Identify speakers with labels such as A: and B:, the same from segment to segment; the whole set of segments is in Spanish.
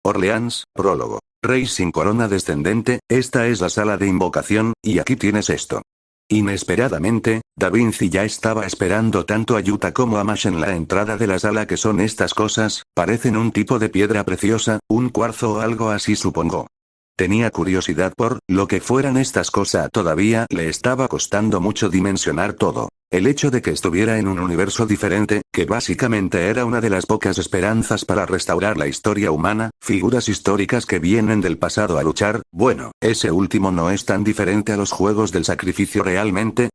A: Orleans, prólogo. Rey sin corona descendente, esta es la sala de invocación, y aquí tienes esto. Inesperadamente, Da Vinci ya estaba esperando tanto a Yuta como a Mash en la entrada de la sala. ¿Qué son estas cosas? Parecen un tipo de piedra preciosa, un cuarzo o algo así, supongo. Tenía curiosidad por lo que fueran estas cosas. Todavía le estaba costando mucho dimensionar todo. El hecho de que estuviera en un universo diferente, que básicamente era una de las pocas esperanzas para restaurar la historia humana, figuras históricas que vienen del pasado a luchar, bueno, ese último no es tan diferente a los juegos del sacrificio realmente.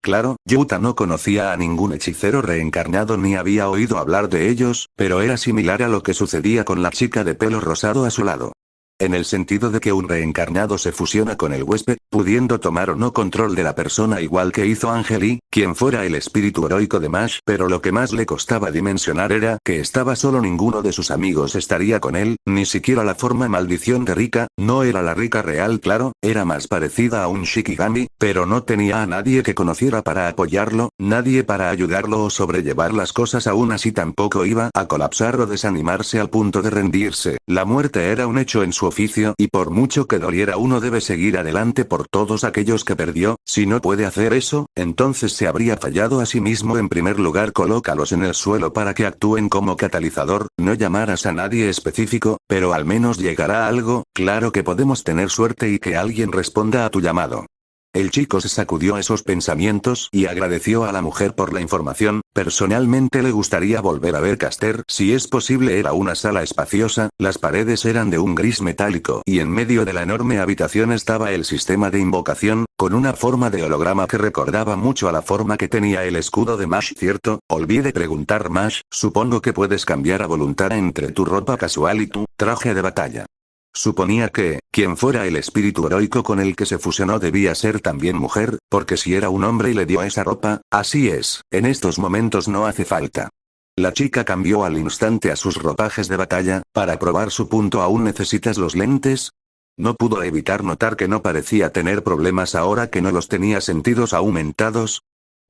A: Claro, Yuta no conocía a ningún hechicero reencarnado ni había oído hablar de ellos, pero era similar a lo que sucedía con la chica de pelo rosado a su lado. En el sentido de que un reencarnado se fusiona con el huésped, pudiendo tomar o no control de la persona igual que hizo Angeli, quien fuera el espíritu heroico de Mash, pero lo que más le costaba dimensionar era que estaba solo. Ninguno de sus amigos estaría con él, ni siquiera la forma maldición de Rika. No era la Rika real, claro, era más parecida a un Shikigami, pero no tenía a nadie que conociera para apoyarlo, nadie para ayudarlo o sobrellevar las cosas. Aún así tampoco iba a colapsar o desanimarse al punto de rendirse. La muerte era un hecho en su oficio, y por mucho que doliera uno debe seguir adelante por todos aquellos que perdió. Si no puede hacer eso, entonces se habría fallado a sí mismo. En primer lugar, colócalos en el suelo para que actúen como catalizador. No llamarás a nadie específico, pero al menos llegará algo. Claro que podemos tener suerte y que alguien responda a tu llamado. El chico se sacudió esos pensamientos y agradeció a la mujer por la información. Personalmente le gustaría volver a ver Caster. Si es posible. Era una sala espaciosa, las paredes eran de un gris metálico y en medio de la enorme habitación estaba el sistema de invocación, con una forma de holograma que recordaba mucho a la forma que tenía el escudo de Mash. ¿Cierto? Olvidé preguntar. Mash, supongo que puedes cambiar a voluntad entre tu ropa casual y tu traje de batalla. Suponía que, quien fuera el espíritu heroico con el que se fusionó debía ser también mujer, porque si era un hombre y le dio esa ropa, así es, en estos momentos no hace falta. La chica cambió al instante a sus ropajes de batalla. Para probar su punto. ¿Aún necesitas los lentes? No pudo evitar notar que no parecía tener problemas ahora que no los tenía. ¿Sentidos aumentados?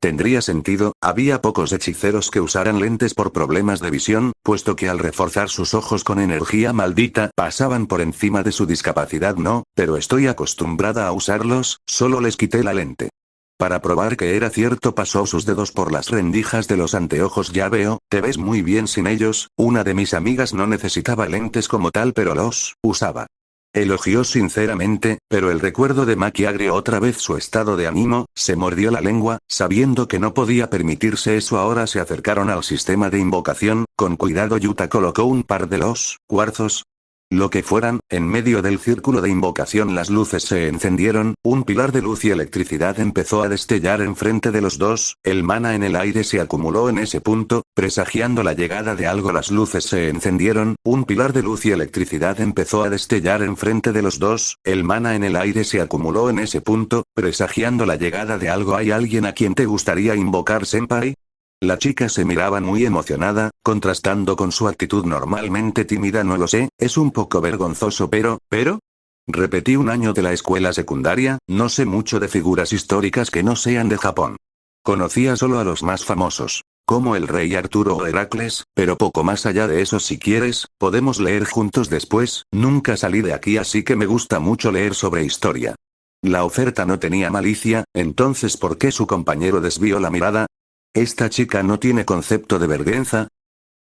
A: Tendría sentido, había pocos hechiceros que usaran lentes por problemas de visión, puesto que al reforzar sus ojos con energía maldita pasaban por encima de su discapacidad. No, pero estoy acostumbrada a usarlos, solo les quité la lente. Para probar que era cierto pasó sus dedos por las rendijas de los anteojos. Ya veo, te ves muy bien sin ellos. Una de mis amigas no necesitaba lentes como tal pero los usaba. Elogió sinceramente, pero el recuerdo de Maki agrió otra vez su estado de ánimo. Se mordió la lengua, sabiendo que no podía permitirse eso. Ahora se acercaron al sistema de invocación. Con cuidado Yuta colocó un par de los cuarzos, lo que fueran, en medio del círculo de invocación. Las luces se encendieron, un pilar de luz y electricidad empezó a destellar enfrente de los dos. El mana en el aire se acumuló en ese punto, presagiando la llegada de algo. Las luces se encendieron, un pilar de luz y electricidad empezó a destellar enfrente de los dos. El mana en el aire se acumuló en ese punto, presagiando la llegada de algo. ¿Hay alguien a quien te gustaría invocar, senpai? La chica se miraba muy emocionada, contrastando con su actitud normalmente tímida. No lo sé, es un poco vergonzoso pero... Repetí. un año de la escuela secundaria, no sé mucho de figuras históricas que no sean de Japón. Conocía solo a los más famosos, como el rey Arturo o Heracles, pero poco más allá de eso. Si quieres, podemos leer juntos después. Nunca salí de aquí así que me gusta mucho leer sobre historia. La oferta no tenía malicia, entonces ¿por qué su compañero desvió la mirada? ¿Esta chica no tiene concepto de vergüenza?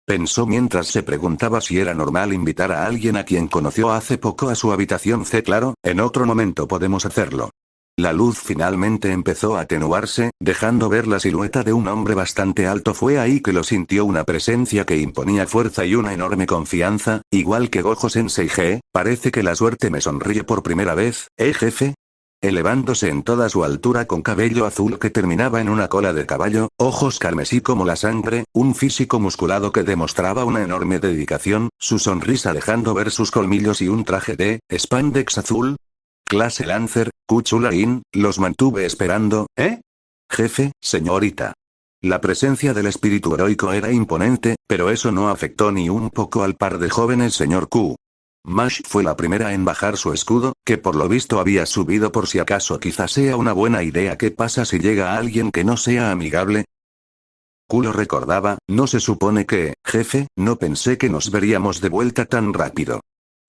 A: Pensó mientras se preguntaba si era normal invitar a alguien a quien conoció hace poco a su habitación. Claro, en otro momento podemos hacerlo. La luz finalmente empezó a atenuarse, dejando ver la silueta de un hombre bastante alto. Fue ahí que lo sintió, una presencia que imponía fuerza y una enorme confianza, igual que Gojo Sensei G. Parece que la suerte me sonríe por primera vez, jefe. Elevándose en toda su altura, con cabello azul que terminaba en una cola de caballo, ojos carmesí como la sangre, un físico musculado que demostraba una enorme dedicación, su sonrisa dejando ver sus colmillos y un traje de spandex azul. Clase Lancer, Kuchulain, los mantuve esperando, Jefe, señorita. La presencia del espíritu heroico era imponente, pero eso no afectó ni un poco al par de jóvenes. Señor Q. Mash fue la primera en bajar su escudo, que por lo visto había subido por si acaso. Quizás sea una buena idea. ¿Qué pasa si llega alguien que no sea amigable? Q lo recordaba. No se supone que, jefe, no pensé que nos veríamos de vuelta tan rápido.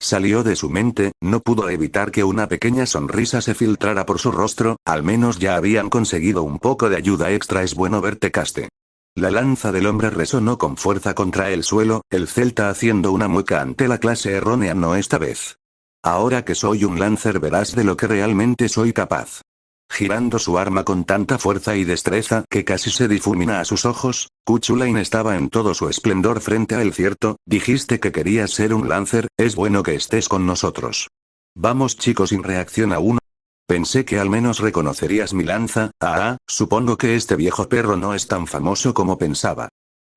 A: Salió de su mente, no pudo evitar que una pequeña sonrisa se filtrara por su rostro, al menos ya habían conseguido un poco de ayuda extra. Es bueno verte, Caste. La lanza del hombre resonó con fuerza contra el suelo, el celta haciendo una mueca ante la clase errónea. No esta vez. Ahora que soy un lancer verás de lo que realmente soy capaz. Girando su arma con tanta fuerza y destreza que casi se difumina a sus ojos, Cuchulain estaba en todo su esplendor frente a él. Cierto, dijiste que querías ser un lancer, es bueno que estés con nosotros. Vamos chicos, sin reacción aún. Pensé que al menos reconocerías mi lanza. Supongo que este viejo perro no es tan famoso como pensaba.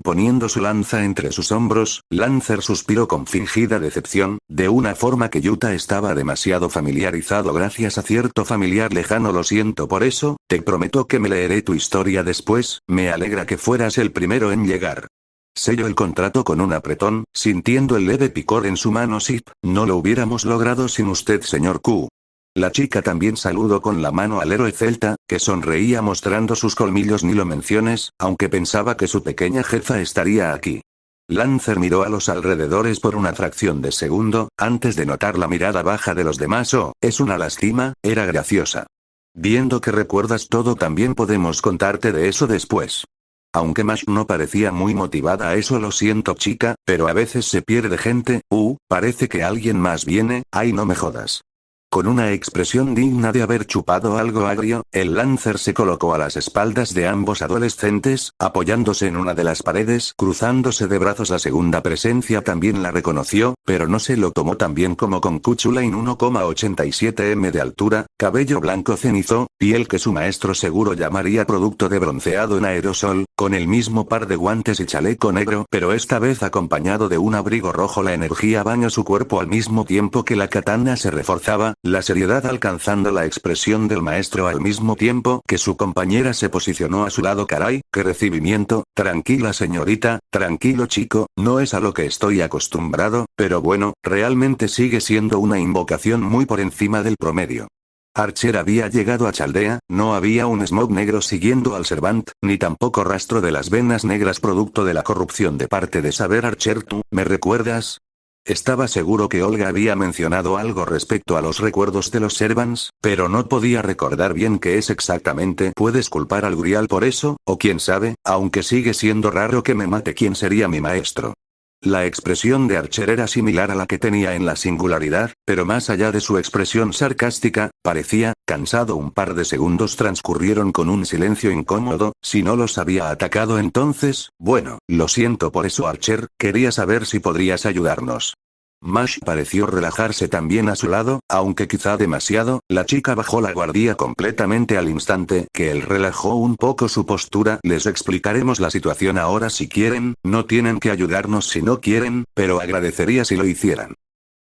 A: Poniendo su lanza entre sus hombros, Lancer suspiró con fingida decepción, de una forma que Yuta estaba demasiado familiarizado gracias a cierto familiar lejano. Lo siento por eso, te prometo que me leeré tu historia después, me alegra que fueras el primero en llegar. Selló el contrato con un apretón, sintiendo el leve picor en su mano. Sip, no lo hubiéramos logrado sin usted, señor Q. La chica también saludó con la mano al héroe celta, que sonreía mostrando sus colmillos. Ni lo menciones, aunque pensaba que su pequeña jefa estaría aquí. Lancer miró a los alrededores por una fracción de segundo, antes de notar la mirada baja de los demás. Oh, es una lástima, era graciosa. Viendo que recuerdas todo, también podemos contarte de eso después. Aunque Mash no parecía muy motivada a eso. Lo siento chica, pero a veces se pierde gente. Parece que alguien más viene. Ay, no me jodas. Con una expresión digna de haber chupado algo agrio, el Lancer se colocó a las espaldas de ambos adolescentes, apoyándose en una de las paredes, cruzándose de brazos. La segunda presencia también la reconoció, pero no se lo tomó tan bien como con Cuchulain. 1,87 m de altura, cabello blanco cenizo, piel que su maestro seguro llamaría producto de bronceado en aerosol, con el mismo par de guantes y chaleco negro, pero esta vez acompañado de un abrigo rojo. La energía bañó su cuerpo al mismo tiempo que la katana se reforzaba, la seriedad alcanzando la expresión del maestro al mismo tiempo que su compañera se posicionó a su lado. Caray, qué recibimiento. Tranquila señorita, tranquilo chico, no es a lo que estoy acostumbrado, pero bueno, realmente sigue siendo una invocación muy por encima del promedio. Archer había llegado a Chaldea, no había un smog negro siguiendo al Servant, ni tampoco rastro de las venas negras producto de la corrupción de parte de Saber. Archer, ¿tú me recuerdas? Estaba seguro que Olga había mencionado algo respecto a los recuerdos de los Servants, pero no podía recordar bien qué es exactamente. ¿Puedes culpar al Grial por eso? O quién sabe, aunque sigue siendo raro que me mate, ¿quién sería mi maestro? La expresión de Archer era similar a la que tenía en la singularidad, pero más allá de su expresión sarcástica, parecía cansado. Un par de segundos transcurrieron con un silencio incómodo. Si no los había atacado entonces, bueno, lo siento por eso Archer, quería saber si podrías ayudarnos. Mash pareció relajarse también a su lado, aunque quizá demasiado. La chica bajó la guardia completamente al instante que él relajó un poco su postura. Les explicaremos la situación ahora si quieren, no tienen que ayudarnos si no quieren, pero agradecería si lo hicieran.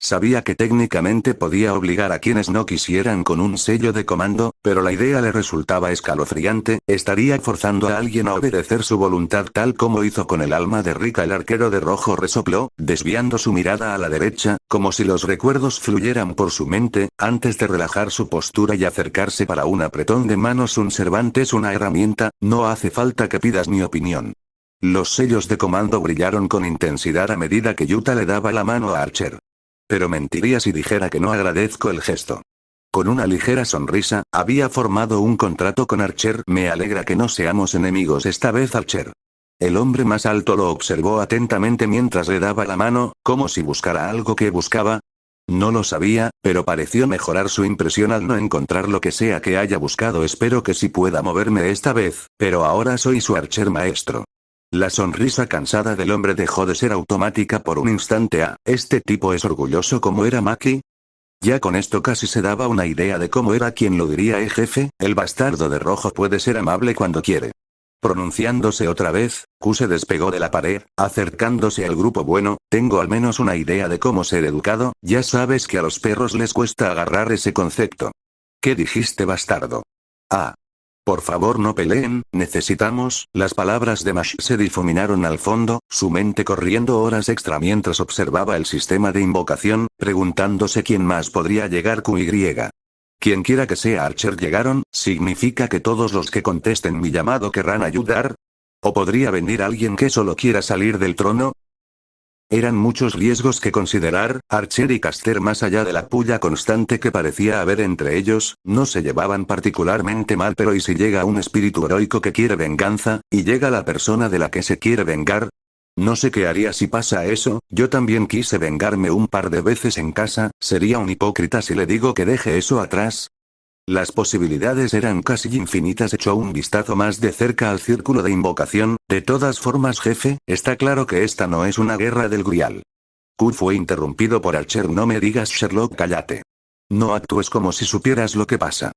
A: Sabía que técnicamente podía obligar a quienes no quisieran con un sello de comando, pero la idea le resultaba escalofriante. Estaría forzando a alguien a obedecer su voluntad tal como hizo con el alma de Rika. El arquero de rojo resopló, desviando su mirada a la derecha, como si los recuerdos fluyeran por su mente, antes de relajar su postura y acercarse para un apretón de manos. Un Servant es una herramienta, no hace falta que pidas mi opinión. Los sellos de comando brillaron con intensidad a medida que Yuta le daba la mano a Archer. Pero mentiría si dijera que no agradezco el gesto. Con una ligera sonrisa, había formado un contrato con Archer. Me alegra que no seamos enemigos esta vez, Archer. El hombre más alto lo observó atentamente mientras le daba la mano, como si buscara algo que buscaba. No lo sabía, pero pareció mejorar su impresión al no encontrar lo que sea que haya buscado. Espero que sí pueda moverme esta vez, pero ahora soy su Archer maestro. La sonrisa cansada del hombre dejó de ser automática por un instante. ¿Este tipo es orgulloso como era Maki? Ya con esto casi se daba una idea de cómo era. ¿Quién lo diría, jefe? El bastardo de rojo puede ser amable cuando quiere. Pronunciándose otra vez, Q se despegó de la pared, acercándose al grupo. Bueno, tengo al menos una idea de cómo ser educado. Ya sabes que a los perros les cuesta agarrar ese concepto. ¿Qué dijiste, bastardo? Por favor no peleen, necesitamos. Las palabras de Mash se difuminaron al fondo, su mente corriendo horas extra mientras observaba el sistema de invocación, preguntándose quién más podría llegar. QY. Quien quiera que sea Archer llegaron, ¿significa que todos los que contesten mi llamado querrán ayudar? ¿O podría venir alguien que solo quiera salir del trono? Eran muchos riesgos que considerar. Archer y Caster, más allá de la puya constante que parecía haber entre ellos, no se llevaban particularmente mal, pero ¿y si llega un espíritu heroico que quiere venganza, y llega la persona de la que se quiere vengar? No sé qué haría si pasa eso. Yo también quise vengarme un par de veces en casa. ¿Sería un hipócrita si le digo que deje eso atrás? Las posibilidades eran casi infinitas. Echó un vistazo más de cerca al círculo de invocación. De todas formas, jefe, está claro que esta no es una guerra del Grial. Q fue interrumpido por Archer. No me digas, Sherlock, cállate. No actúes como si supieras lo que pasa.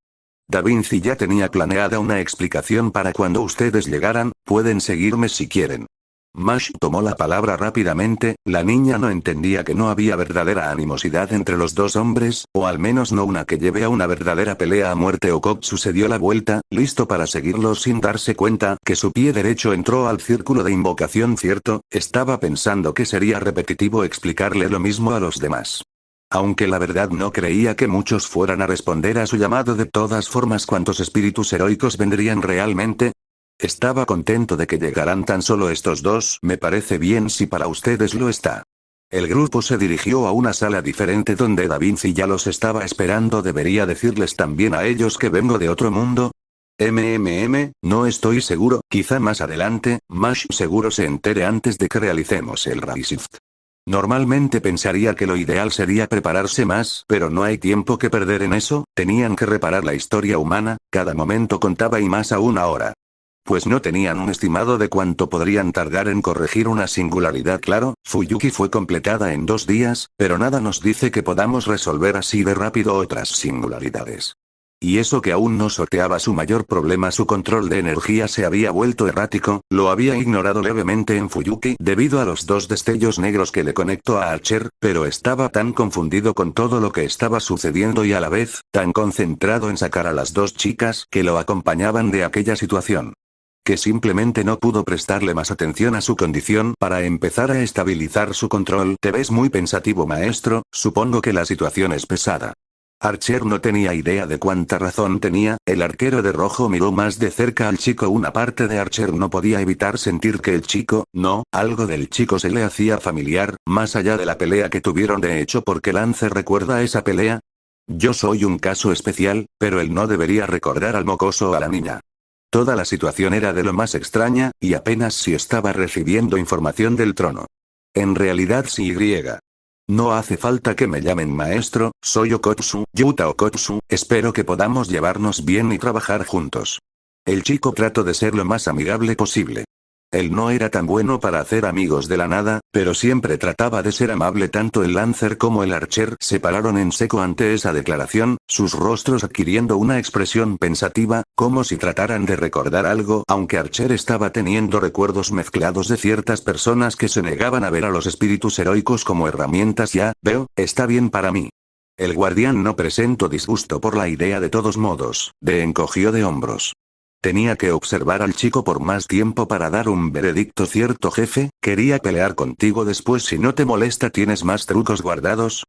A: Da Vinci ya tenía planeada una explicación para cuando ustedes llegaran. Pueden seguirme si quieren. Mash tomó la palabra rápidamente. La niña no entendía que no había verdadera animosidad entre los dos hombres, o al menos no una que lleve a una verdadera pelea a muerte. Okotsu se dio la vuelta, listo para seguirlos sin darse cuenta que su pie derecho entró al círculo de invocación. Cierto, estaba pensando que sería repetitivo explicarle lo mismo a los demás. Aunque la verdad no creía que muchos fueran a responder a su llamado. De todas formas, ¿cuántos espíritus heroicos vendrían realmente? Estaba contento de que llegaran tan solo estos dos. Me parece bien si para ustedes lo está. El grupo se dirigió a una sala diferente donde Da Vinci ya los estaba esperando. ¿Debería decirles también a ellos que vengo de otro mundo? No estoy seguro, quizá más adelante. Mash seguro se entere antes de que realicemos el Raishift. Normalmente pensaría que lo ideal sería prepararse más, pero no hay tiempo que perder en eso. Tenían que reparar la historia humana, cada momento contaba y más aún ahora. Pues no tenían un estimado de cuánto podrían tardar en corregir una singularidad. Claro, Fuyuki fue completada en 2 días, pero nada nos dice que podamos resolver así de rápido otras singularidades. Y eso que aún no sorteaba su mayor problema. Su control de energía se había vuelto errático. Lo había ignorado levemente en Fuyuki debido a los 2 destellos negros que le conectó a Archer, pero estaba tan confundido con todo lo que estaba sucediendo y a la vez, tan concentrado en sacar a las 2 chicas que lo acompañaban de aquella situación, que simplemente no pudo prestarle más atención a su condición. Para empezar a estabilizar su control. Te ves muy pensativo, maestro, supongo que la situación es pesada. Archer no tenía idea de cuánta razón tenía. El arquero de rojo miró más de cerca al chico. Una parte de Archer no podía evitar sentir que el chico, algo del chico se le hacía familiar, más allá de la pelea que tuvieron. De hecho, ¿por qué Lance recuerda esa pelea? Yo soy un caso especial, pero él no debería recordar al mocoso o a la niña. Toda la situación era de lo más extraña, y apenas si estaba recibiendo información del trono. En realidad sí. No hace falta que me llamen maestro, soy Okotsu, Yuta Okotsu, espero que podamos llevarnos bien y trabajar juntos. El chico trató de ser lo más amigable posible. Él no era tan bueno para hacer amigos de la nada, pero siempre trataba de ser amable. Tanto el Lancer como el Archer se pararon en seco ante esa declaración, sus rostros adquiriendo una expresión pensativa, como si trataran de recordar algo. Aunque Archer estaba teniendo recuerdos mezclados de ciertas personas que se negaban a ver a los espíritus heroicos como herramientas. Ya veo, está bien para mí. El guardián no presentó disgusto por la idea. De todos modos, encogió de hombros. Tenía que observar al chico por más tiempo para dar un veredicto. Cierto, jefe, quería pelear contigo después. Si no te molesta, ¿tienes más trucos guardados?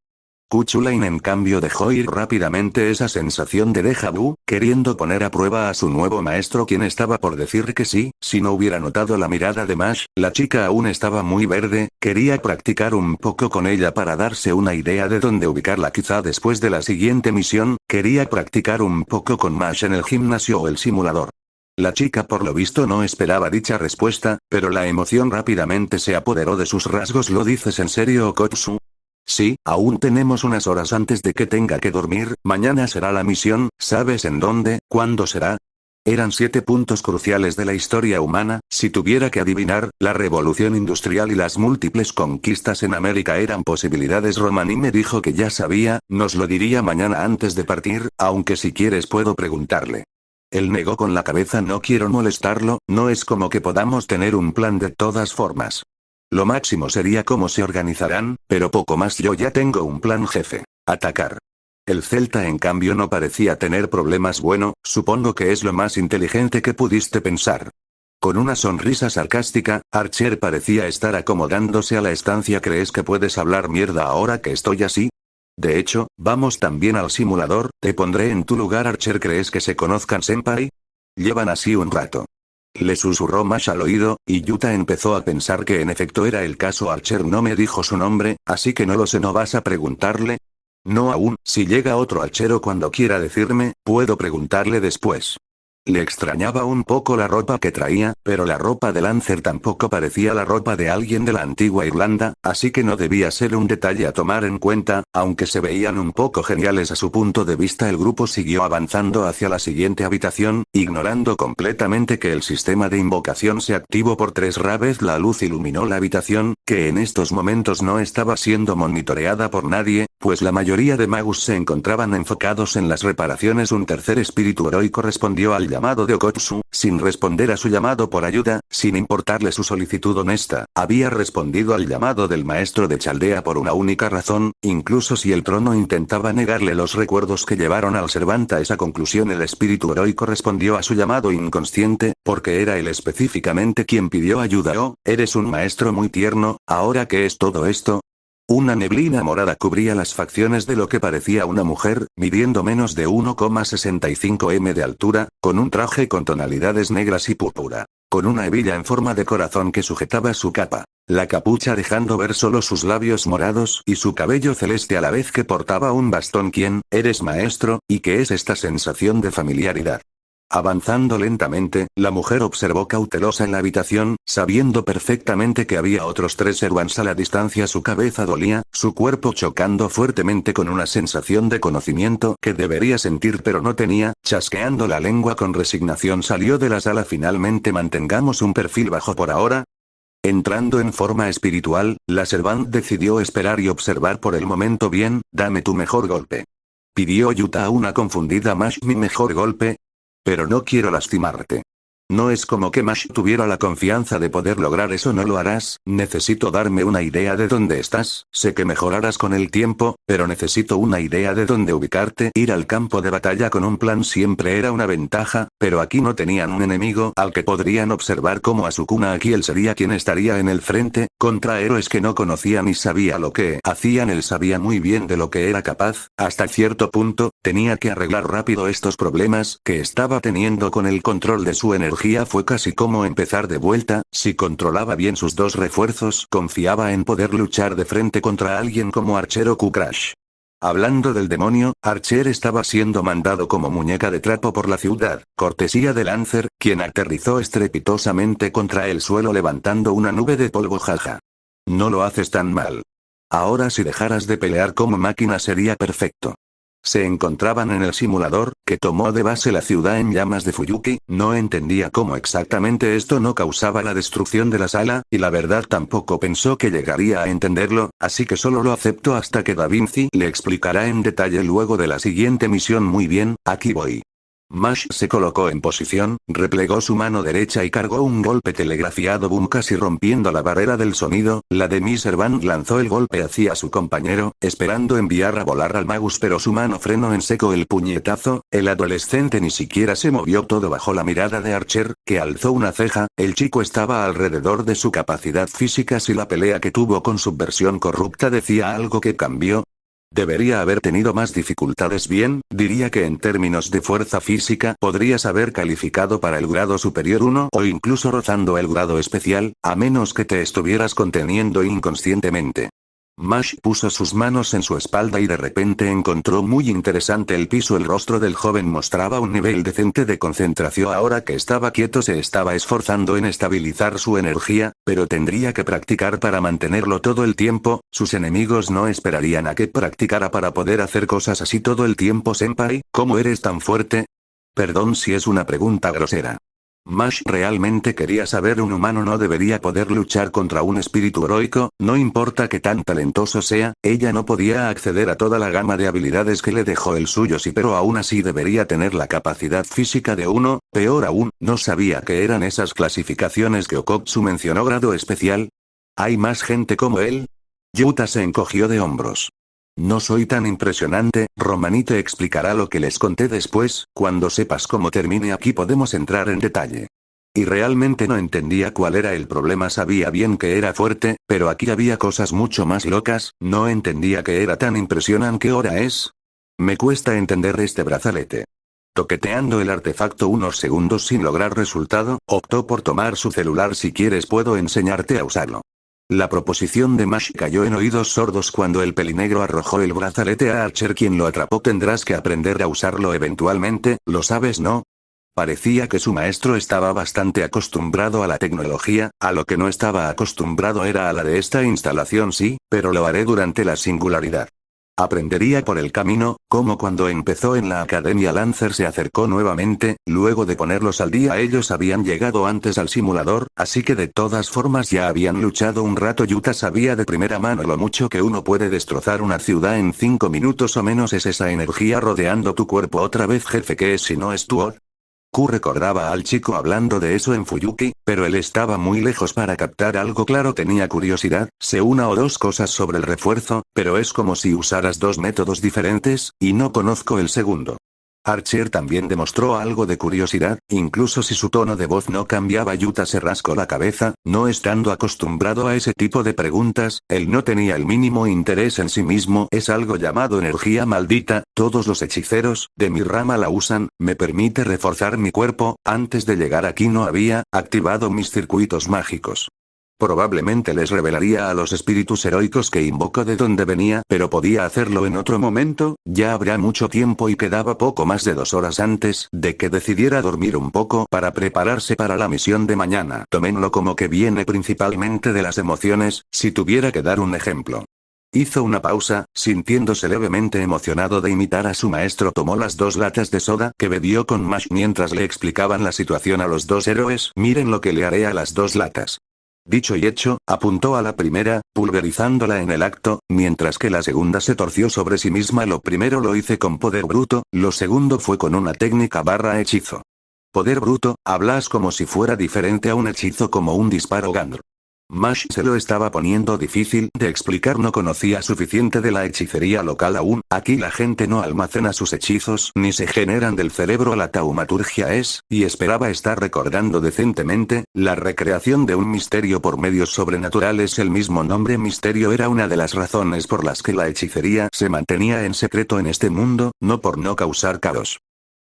A: Kuchulain en cambio dejó ir rápidamente esa sensación de déjà vu, queriendo poner a prueba a su nuevo maestro, quien estaba por decir que sí. Si no hubiera notado la mirada de Mash, la chica aún estaba muy verde. Quería practicar un poco con ella para darse una idea de dónde ubicarla. Quizá después de la siguiente misión, quería practicar un poco con Mash en el gimnasio o el simulador. La chica por lo visto no esperaba dicha respuesta, pero la emoción rápidamente se apoderó de sus rasgos. ¿Lo dices en serio, Okotsu? Sí, aún tenemos unas horas antes de que tenga que dormir. Mañana será la misión. ¿Sabes en dónde? ¿Cuándo será? Eran 7 puntos cruciales de la historia humana. Si tuviera que adivinar, la revolución industrial y las múltiples conquistas en América eran posibilidades. Romani me dijo que ya sabía, nos lo diría mañana antes de partir, aunque si quieres puedo preguntarle. Él negó con la cabeza. No quiero molestarlo, no es como que podamos tener un plan de todas formas. Lo máximo sería cómo se organizarán, pero poco más. Yo ya tengo un plan, jefe. Atacar. El celta en cambio no parecía tener problemas. Bueno, supongo que es lo más inteligente que pudiste pensar. Con una sonrisa sarcástica, Archer parecía estar acomodándose a la estancia. ¿Crees que puedes hablar mierda ahora que estoy así? De hecho, vamos también al simulador, te pondré en tu lugar. Archer, ¿crees que se conozcan, senpai? Llevan así un rato. Le susurró Mash al oído, y Yuta empezó a pensar que en efecto era el caso. Archer no me dijo su nombre, así que no lo sé. ¿No vas a preguntarle? No aún, si llega otro archero cuando quiera decirme, puedo preguntarle después. Le extrañaba un poco la ropa que traía, pero la ropa de Lancer tampoco parecía la ropa de alguien de la antigua Irlanda, así que no debía ser un detalle a tomar en cuenta, aunque se veían un poco geniales a su punto de vista. El grupo siguió avanzando hacia la siguiente habitación, ignorando completamente que el sistema de invocación se activó por tercera vez. La luz iluminó la habitación, que en estos momentos no estaba siendo monitoreada por nadie, pues la mayoría de magus se encontraban enfocados en las reparaciones. Un tercer espíritu heroico respondió al llamado de Okotsu, sin responder a su llamado por ayuda, sin importarle su solicitud honesta. Había respondido al llamado del maestro de Chaldea por una única razón, incluso si el trono intentaba negarle los recuerdos que llevaron al Servant a esa conclusión. El espíritu heroico respondió a su llamado inconsciente, porque era él específicamente quien pidió ayuda. Oh, eres un maestro muy tierno. ¿Ahora qué es todo esto? Una neblina morada cubría las facciones de lo que parecía una mujer, midiendo menos de 1,65 m de altura, con un traje con tonalidades negras y púrpura, con una hebilla en forma de corazón que sujetaba su capa, la capucha dejando ver solo sus labios morados y su cabello celeste a la vez que portaba un bastón. ¿Quién eres, maestro? ¿Y qué es esta sensación de familiaridad? Avanzando lentamente, la mujer observó cautelosa en la habitación, sabiendo perfectamente que había otros 3 servants a la distancia. Su cabeza dolía, su cuerpo chocando fuertemente con una sensación de conocimiento que debería sentir pero no tenía. Chasqueando la lengua con resignación salió de la sala. Finalmente mantengamos un perfil bajo por ahora. Entrando en forma espiritual, la servant decidió esperar y observar por el momento. Bien, dame tu mejor golpe. Pidió Yuta a una confundida Mash. ¿Mi mejor golpe? Pero no quiero lastimarte. No es como que Mash tuviera la confianza de poder lograr eso. No lo harás. Necesito darme una idea de dónde estás. Sé que mejorarás con el tiempo, pero necesito una idea de dónde ubicarte. Ir al campo de batalla con un plan siempre era una ventaja, pero aquí no tenían un enemigo al que podrían observar como a Sukuna. Aquí él sería quien estaría en el frente, contra héroes que no conocía ni sabía lo que hacían. Él sabía muy bien de lo que era capaz, hasta cierto punto, tenía que arreglar rápido estos problemas que estaba teniendo con el control de su energía. Fue casi como empezar de vuelta. Si controlaba bien sus 2 refuerzos, confiaba en poder luchar de frente contra alguien como Archer o Q-Crash. Hablando del demonio, Archer estaba siendo mandado como muñeca de trapo por la ciudad, cortesía de Lancer, quien aterrizó estrepitosamente contra el suelo levantando una nube de polvo. Jaja. No lo haces tan mal. Ahora si dejaras de pelear como máquina sería perfecto. Se encontraban en el simulador, que tomó de base la ciudad en llamas de Fuyuki. No entendía cómo exactamente esto no causaba la destrucción de la sala, y la verdad tampoco pensó que llegaría a entenderlo, así que solo lo aceptó hasta que Da Vinci le explicará en detalle luego de la siguiente misión. Muy bien, aquí voy. Mash se colocó en posición, replegó su mano derecha y cargó un golpe telegrafiado. Boom, casi rompiendo la barrera del sonido. La de mi servant lanzó el golpe hacia su compañero, esperando enviar a volar al magus, pero su mano frenó en seco el puñetazo. El adolescente ni siquiera se movió, todo bajo la mirada de Archer, que alzó una ceja. El chico estaba alrededor de su capacidad física. Si la pelea que tuvo con Subversión Corrupta decía algo que cambió, debería haber tenido más dificultades. Bien, diría que en términos de fuerza física podrías haber calificado para el grado superior 1 o incluso rozando el grado especial, a menos que te estuvieras conteniendo inconscientemente. Mash puso sus manos en su espalda y de repente encontró muy interesante el piso. El rostro del joven mostraba un nivel decente de concentración. Ahora que estaba quieto se estaba esforzando en estabilizar su energía, pero tendría que practicar para mantenerlo todo el tiempo. Sus enemigos no esperarían a que practicara para poder hacer cosas así todo el tiempo. Senpai, ¿cómo eres tan fuerte? Perdón si es una pregunta grosera. Mash realmente quería saber. Un humano no debería poder luchar contra un espíritu heroico, no importa que tan talentoso sea. Ella no podía acceder a toda la gama de habilidades que le dejó el suyo, sí, pero aún así debería tener la capacidad física de uno. Peor aún, no sabía que eran esas clasificaciones que Okotsu mencionó. Grado especial. ¿Hay más gente como él? Yuta se encogió de hombros. No soy tan impresionante. Romani te explicará lo que les conté después. Cuando sepas cómo termine aquí podemos entrar en detalle. Y realmente no entendía cuál era el problema. Sabía bien que era fuerte, pero aquí había cosas mucho más locas. No entendía que era tan impresionante. ¿Qué hora es? Me cuesta entender este brazalete. Toqueteando el artefacto unos segundos sin lograr resultado, optó por tomar su celular. Si quieres puedo enseñarte a usarlo. La proposición de Mash cayó en oídos sordos cuando el pelinegro arrojó el brazalete a Archer, quien lo atrapó. Tendrás que aprender a usarlo eventualmente, ¿lo sabes, no? Parecía que su maestro estaba bastante acostumbrado a la tecnología, a lo que no estaba acostumbrado era a la de esta instalación. Sí, pero lo haré durante la singularidad. Aprendería por el camino, como cuando empezó en la academia. Lancer se acercó nuevamente, luego de ponerlos al día. Ellos habían llegado antes al simulador, así que de todas formas ya habían luchado un rato. Yuta sabía de primera mano lo mucho que uno puede destrozar una ciudad en 5 minutos o menos. Es esa energía rodeando tu cuerpo. Otra vez, jefe, ¿qué es si no es tu or? Q recordaba al chico hablando de eso en Fuyuki, pero él estaba muy lejos para captar algo claro. Tenía curiosidad, sé una o dos cosas sobre el refuerzo, pero es como si usaras dos métodos diferentes, y no conozco el segundo. Archer también demostró algo de curiosidad, incluso si su tono de voz no cambiaba. Yuta se rascó la cabeza, no estando acostumbrado a ese tipo de preguntas, él no tenía el mínimo interés en sí mismo. Es algo llamado energía maldita, todos los hechiceros de mi rama la usan, me permite reforzar mi cuerpo. Antes de llegar aquí no había activado mis circuitos mágicos. Probablemente les revelaría a los espíritus heroicos que invocó de dónde venía, pero podía hacerlo en otro momento. Ya habrá mucho tiempo y quedaba poco más de 2 horas antes de que decidiera dormir un poco para prepararse para la misión de mañana. Tómenlo como que viene principalmente de las emociones, si tuviera que dar un ejemplo. Hizo una pausa, sintiéndose levemente emocionado de imitar a su maestro. Tomó las 2 latas de soda que bebió con Mash mientras le explicaban la situación a los 2 héroes. Miren lo que le haré a las 2 latas. Dicho y hecho, apuntó a la primera, pulverizándola en el acto, mientras que la segunda se torció sobre sí misma. Lo primero lo hice con poder bruto, lo segundo fue con una técnica / hechizo. Poder bruto, hablas como si fuera diferente a un hechizo, como un disparo Gandr. Mash se lo estaba poniendo difícil de explicar, no conocía suficiente de la hechicería local aún. Aquí la gente no almacena sus hechizos ni se generan del cerebro. La taumaturgia es, y esperaba estar recordando decentemente, la recreación de un misterio por medios sobrenaturales. El mismo nombre misterio era una de las razones por las que la hechicería se mantenía en secreto en este mundo, no por no causar caos,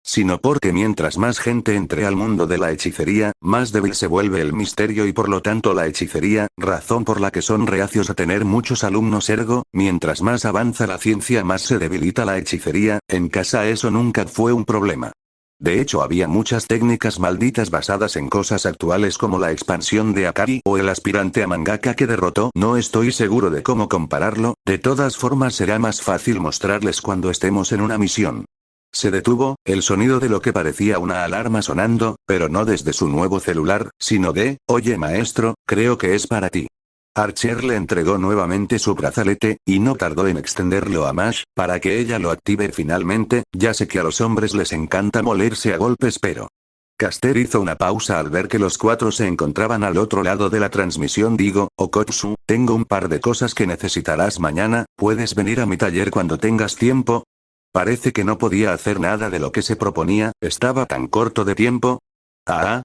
A: sino porque mientras más gente entre al mundo de la hechicería, más débil se vuelve el misterio y por lo tanto la hechicería, razón por la que son reacios a tener muchos alumnos. Ergo, mientras más avanza la ciencia más se debilita la hechicería. En casa eso nunca fue un problema. De hecho había muchas técnicas malditas basadas en cosas actuales como la expansión de Akari o el aspirante a mangaka que derrotó. No estoy seguro de cómo compararlo, de todas formas será más fácil mostrarles cuando estemos en una misión. Se detuvo, el sonido de lo que parecía una alarma sonando, pero no desde su nuevo celular, sino de, oye maestro, creo que es para ti. Archer le entregó nuevamente su brazalete, y no tardó en extenderlo a Mash, para que ella lo active finalmente. Ya sé que a los hombres les encanta molerse a golpes, pero... Caster hizo una pausa al ver que los 4 se encontraban al otro lado de la transmisión. Digo, Okotsu, tengo un par de cosas que necesitarás mañana, ¿puedes venir a mi taller cuando tengas tiempo? Parece que no podía hacer nada de lo que se proponía, estaba tan corto de tiempo.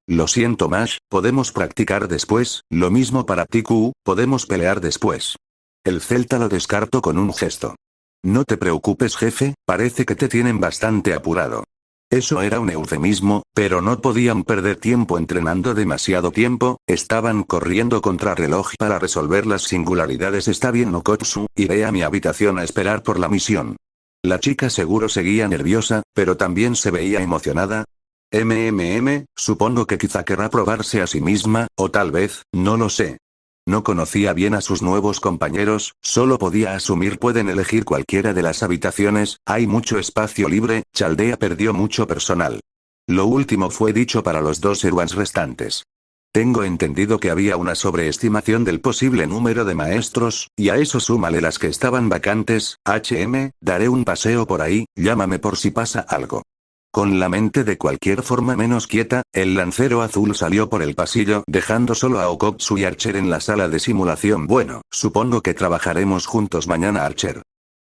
A: Lo siento Mash, podemos practicar después. Lo mismo para ti Q, podemos pelear después. El celta lo descartó con un gesto. No te preocupes jefe, parece que te tienen bastante apurado. Eso era un eufemismo, pero no podían perder tiempo entrenando demasiado tiempo, estaban corriendo contra reloj para resolver las singularidades. Está bien Okotsu, iré a mi habitación a esperar por la misión. La chica seguro seguía nerviosa, pero también se veía emocionada. Supongo que quizá querrá probarse a sí misma, o tal vez, no lo sé. No conocía bien a sus nuevos compañeros, solo podía asumir pueden elegir cualquiera de las habitaciones, hay mucho espacio libre. Chaldea perdió mucho personal. Lo último fue dicho para los 2 Erwans restantes. Tengo entendido que había una sobreestimación del posible número de maestros, y a eso súmale las que estaban vacantes. Daré un paseo por ahí, llámame por si pasa algo. Con la mente de cualquier forma menos quieta, el lancero azul salió por el pasillo dejando solo a Okotsu y Archer en la sala de simulación. Bueno, supongo que trabajaremos juntos mañana Archer.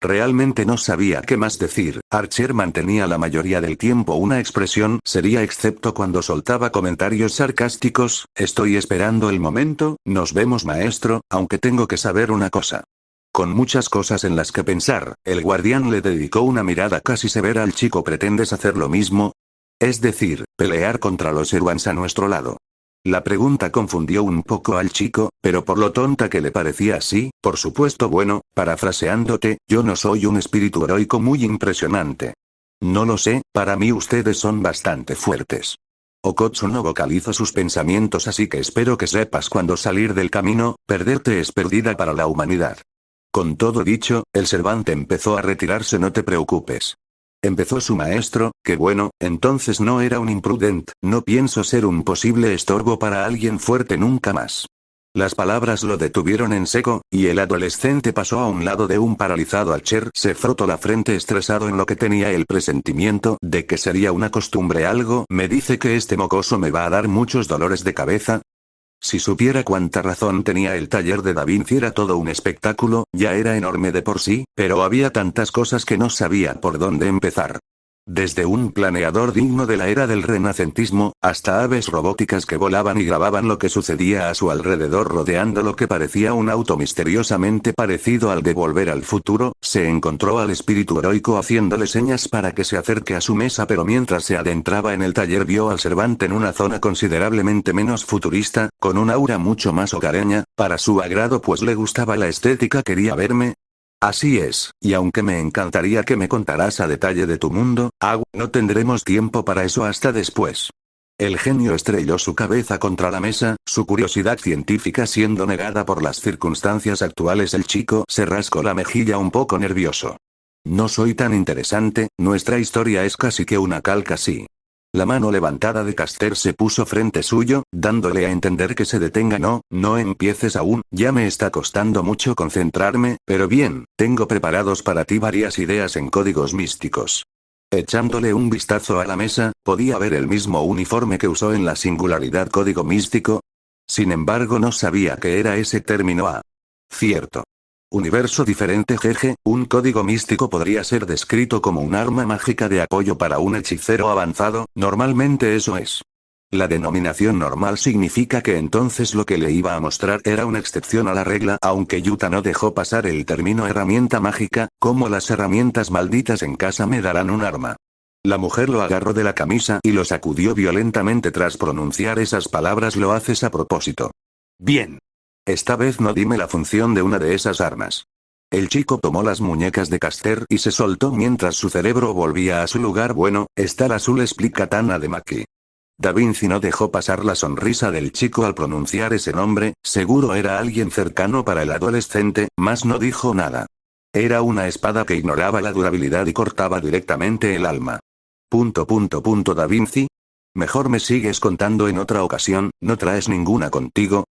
A: Realmente no sabía qué más decir. Archer mantenía la mayoría del tiempo una expresión seria excepto cuando soltaba comentarios sarcásticos. Estoy esperando el momento, nos vemos maestro, aunque tengo que saber una cosa. Con muchas cosas en las que pensar, el guardián le dedicó una mirada casi severa al chico. ¿Pretendes hacer lo mismo? Es decir, pelear contra los Eruans a nuestro lado. La pregunta confundió un poco al chico, pero por lo tonta que le parecía así, por supuesto bueno, parafraseándote, yo no soy un espíritu heroico muy impresionante. No lo sé, para mí ustedes son bastante fuertes. Okotsu no vocaliza sus pensamientos, así que espero que sepas cuándo salir del camino, perderte es pérdida para la humanidad. Con todo dicho, el Cervante empezó a retirarse. No te preocupes. Empezó su maestro, que bueno, entonces no era un imprudente, no pienso ser un posible estorbo para alguien fuerte nunca más. Las palabras lo detuvieron en seco, y el adolescente pasó a un lado de un paralizado Archer. Se frotó la frente estresado en lo que tenía el presentimiento de que sería una costumbre. Algo me dice que este mocoso me va a dar muchos dolores de cabeza. Si supiera cuánta razón tenía. El taller de Da Vinci era todo un espectáculo, ya era enorme de por sí, pero había tantas cosas que no sabía por dónde empezar. Desde un planeador digno de la era del renacentismo, hasta aves robóticas que volaban y grababan lo que sucedía a su alrededor rodeando lo que parecía un auto misteriosamente parecido al de Volver al Futuro, se encontró al espíritu heroico haciéndole señas para que se acerque a su mesa, pero mientras se adentraba en el taller vio al Cervante en una zona considerablemente menos futurista, con un aura mucho más hogareña, para su agrado pues le gustaba la estética. ¿Quería verme? Así es, y aunque me encantaría que me contaras a detalle de tu mundo, no tendremos tiempo para eso hasta después. El genio estrelló su cabeza contra la mesa, su curiosidad científica siendo negada por las circunstancias actuales. El chico se rascó la mejilla un poco nervioso. No soy tan interesante, nuestra historia es casi que una calca. Sí. La mano levantada de Caster se puso frente suyo, dándole a entender que se detenga. No empieces aún, ya me está costando mucho concentrarme, pero bien, tengo preparados para ti varias ideas en códigos místicos. Echándole un vistazo a la mesa, podía ver el mismo uniforme que usó en la singularidad código místico. Sin embargo no sabía qué era ese término. Cierto. Universo diferente. Jeje, un código místico podría ser descrito como un arma mágica de apoyo para un hechicero avanzado, normalmente eso es. La denominación normal significa que entonces lo que le iba a mostrar era una excepción a la regla, aunque Yuta no dejó pasar el término herramienta mágica, como las herramientas malditas en casa me darán un arma. La mujer lo agarró de la camisa y lo sacudió violentamente tras pronunciar esas palabras. Lo haces a propósito. Bien. Esta vez no dime la función de una de esas armas. El chico tomó las muñecas de Caster y se soltó mientras su cerebro volvía a su lugar. Bueno, Star Azul, explica Tana de Maki. Da Vinci no dejó pasar la sonrisa del chico al pronunciar ese nombre, seguro era alguien cercano para el adolescente, mas no dijo nada. Era una espada que ignoraba la durabilidad y cortaba directamente el alma. Da Vinci. Mejor me sigues contando en otra ocasión, ¿no traes ninguna contigo?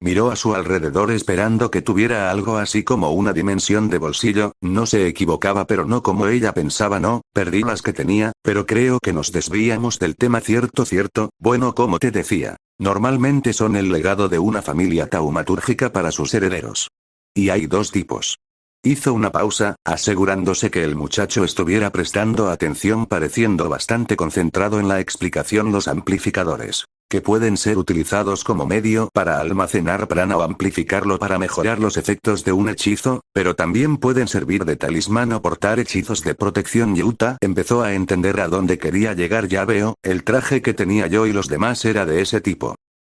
A: Miró a su alrededor esperando que tuviera algo así como una dimensión de bolsillo, no se equivocaba pero no como ella pensaba. No, perdí las que tenía, pero creo que nos desviamos del tema. Cierto, bueno, como te decía, normalmente son el legado de una familia taumatúrgica para sus herederos. Y hay dos tipos. Hizo una pausa, asegurándose que el muchacho estuviera prestando atención, pareciendo bastante concentrado en la explicación. Los amplificadores, que pueden ser utilizados como medio para almacenar prana o amplificarlo para mejorar los efectos de un hechizo, pero también pueden servir de talismán o portar hechizos de protección. Yuta empezó a entender a dónde quería llegar. Ya veo, el traje que tenía yo y los demás era de ese tipo.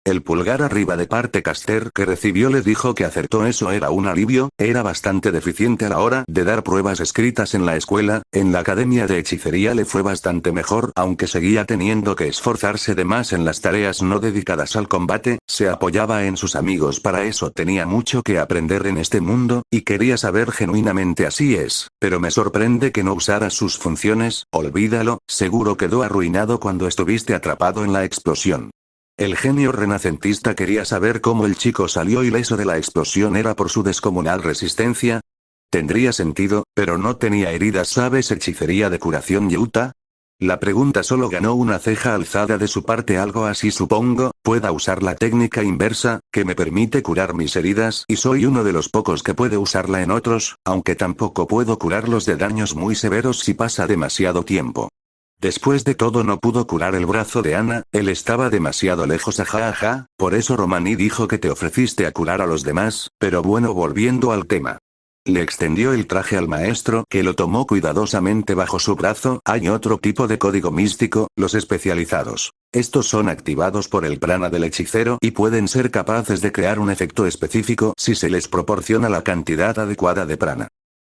A: El pulgar arriba de parte Caster que recibió le dijo que acertó. Eso era un alivio, era bastante deficiente a la hora de dar pruebas escritas en la escuela, en la academia de hechicería le fue bastante mejor, aunque seguía teniendo que esforzarse de más en las tareas no dedicadas al combate, se apoyaba en sus amigos. Para eso tenía mucho que aprender en este mundo, y quería saber genuinamente. Así es, pero me sorprende que no usara sus funciones. Olvídalo, seguro quedó arruinado cuando estuviste atrapado en la explosión. El genio renacentista quería saber cómo el chico salió ileso de la explosión. ¿Era por su descomunal resistencia? Tendría sentido, pero no tenía heridas. ¿Sabes hechicería de curación, Yuta? La pregunta solo ganó una ceja alzada de su parte. Algo así supongo, pueda usar la técnica inversa, que me permite curar mis heridas y soy uno de los pocos que puede usarla en otros, aunque tampoco puedo curarlos de daños muy severos si pasa demasiado tiempo. Después de todo no pudo curar el brazo de Ana, él estaba demasiado lejos. Ajá, por eso Romani dijo que te ofreciste a curar a los demás, pero bueno, volviendo al tema. Le extendió el traje al maestro, que lo tomó cuidadosamente bajo su brazo. Hay otro tipo de código místico, los especializados. Estos son activados por el prana del hechicero y pueden ser capaces de crear un efecto específico si se les proporciona la cantidad adecuada de prana.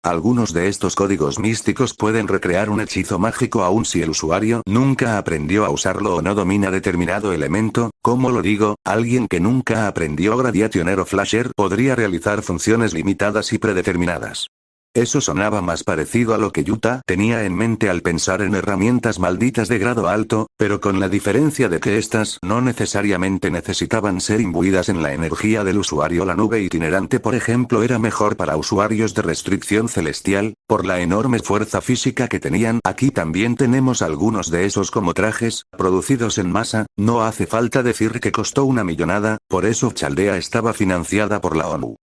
A: Algunos de estos códigos místicos pueden recrear un hechizo mágico aun si el usuario nunca aprendió a usarlo o no domina determinado elemento. Como lo digo, alguien que nunca aprendió Gradiationer o Flasher podría realizar funciones limitadas y predeterminadas. Eso sonaba más parecido a lo que Yuta tenía en mente al pensar en herramientas malditas de grado alto, pero con la diferencia de que estas no necesariamente necesitaban ser imbuidas en la energía del usuario. La nube itinerante, por ejemplo, era mejor para usuarios de restricción celestial, por la enorme fuerza física que tenían. Aquí también tenemos algunos de esos como trajes, producidos en masa. No hace falta decir que costó una millonada, por eso Chaldea estaba financiada por la ONU.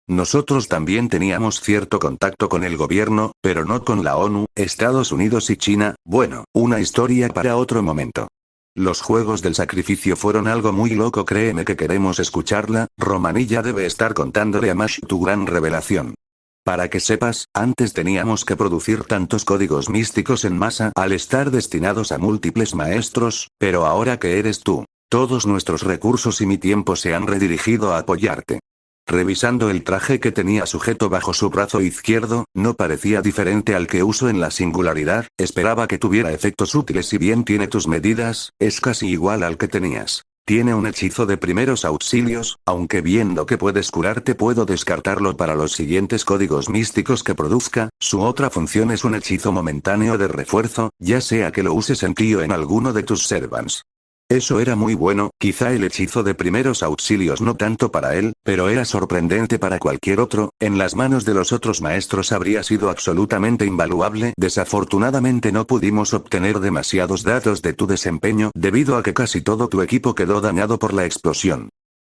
A: Nosotros también teníamos cierto contacto con el gobierno, pero no con la ONU, Estados Unidos y China. Bueno, una historia para otro momento. Los juegos del sacrificio fueron algo muy loco, créeme que queremos escucharla. Romanilla debe estar contándole a Mash tu gran revelación. Para que sepas, antes teníamos que producir tantos códigos místicos en masa al estar destinados a múltiples maestros, pero ahora que eres tú, todos nuestros recursos y mi tiempo se han redirigido a apoyarte. Revisando el traje que tenía sujeto bajo su brazo izquierdo, no parecía diferente al que uso en la singularidad. Esperaba que tuviera efectos útiles. Si bien tiene tus medidas, es casi igual al que tenías. Tiene un hechizo de primeros auxilios, aunque viendo que puedes curarte puedo descartarlo para los siguientes códigos místicos que produzca. Su otra función es un hechizo momentáneo de refuerzo, ya sea que lo uses en ti o en alguno de tus servants. Eso era muy bueno, quizá el hechizo de primeros auxilios no tanto para él, pero era sorprendente para cualquier otro. En las manos de los otros maestros habría sido absolutamente invaluable. Desafortunadamente no pudimos obtener demasiados datos de tu desempeño debido a que casi todo tu equipo quedó dañado por la explosión.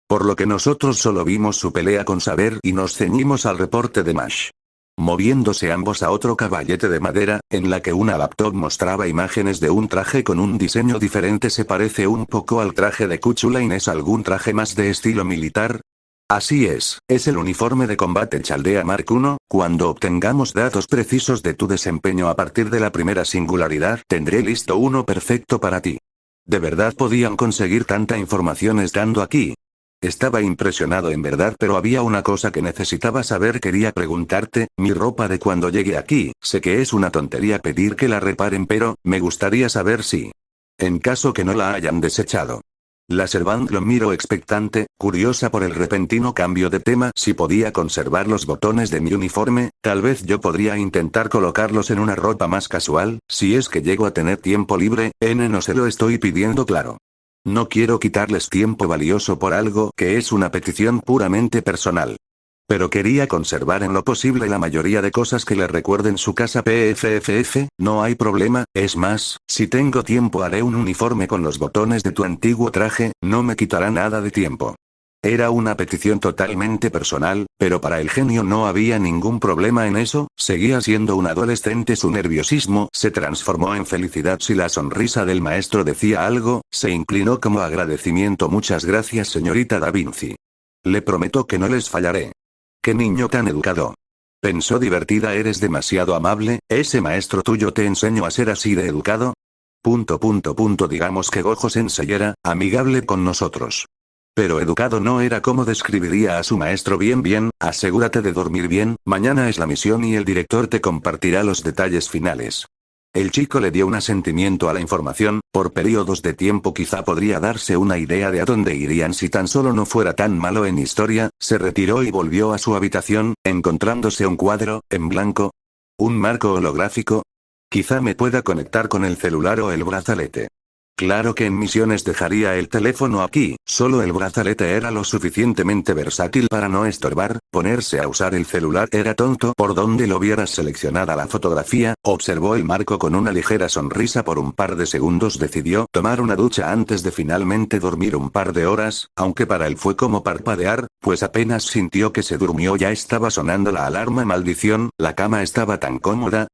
A: Por lo que nosotros solo vimos su pelea con Saber y nos ceñimos al reporte de Mash. Moviéndose ambos a otro caballete de madera, en la que una laptop mostraba imágenes de un traje con un diseño diferente. Se parece un poco al traje de Kuchulain. ¿Es algún traje más de estilo militar? Así es el uniforme de combate Chaldea Mark I. Cuando obtengamos datos precisos de tu desempeño a partir de la primera singularidad, tendré listo uno perfecto para ti. ¿De verdad podían conseguir tanta información estando aquí? Estaba impresionado en verdad, pero había una cosa que necesitaba saber. Quería preguntarte, mi ropa de cuando llegué aquí, sé que es una tontería pedir que la reparen, pero, me gustaría saber si, en caso que no la hayan desechado. La servant lo miró expectante, curiosa por el repentino cambio de tema. Si podía conservar los botones de mi uniforme, tal vez yo podría intentar colocarlos en una ropa más casual, si es que llego a tener tiempo libre. No se lo estoy pidiendo, claro. No quiero quitarles tiempo valioso por algo que es una petición puramente personal. Pero quería conservar en lo posible la mayoría de cosas que le recuerden su casa. PFFF, no hay problema. Es más, si tengo tiempo haré un uniforme con los botones de tu antiguo traje, no me quitará nada de tiempo. Era una petición totalmente personal, pero para el genio no había ningún problema en eso. Seguía siendo un adolescente. Su nerviosismo se transformó en felicidad. Si la sonrisa del maestro decía algo, se inclinó como agradecimiento. Muchas gracias, señorita Da Vinci. Le prometo que no les fallaré. ¡Qué niño tan educado! Pensó divertida. Eres demasiado amable. ¿Ese maestro tuyo te enseñó a ser así de educado? Digamos que Gojo Sensei era amigable con nosotros. Pero educado no era. ¿Cómo describiría a su maestro? Bien, asegúrate de dormir bien, mañana es la misión y el director te compartirá los detalles finales. El chico le dio un asentimiento a la información. Por periodos de tiempo quizá podría darse una idea de a dónde irían si tan solo no fuera tan malo en historia. Se retiró y volvió a su habitación, encontrándose un cuadro, en blanco. ¿Un marco holográfico? Quizá me pueda conectar con el celular o el brazalete. Claro que en misiones dejaría el teléfono aquí, solo el brazalete era lo suficientemente versátil para no estorbar. Ponerse a usar el celular era tonto. Por donde lo vieras seleccionada la fotografía, observó el marco con una ligera sonrisa por un par de segundos. Decidió tomar una ducha antes de finalmente dormir un par de horas, aunque para él fue como parpadear, pues apenas sintió que se durmió ya estaba sonando la alarma. Maldición, la cama estaba tan cómoda.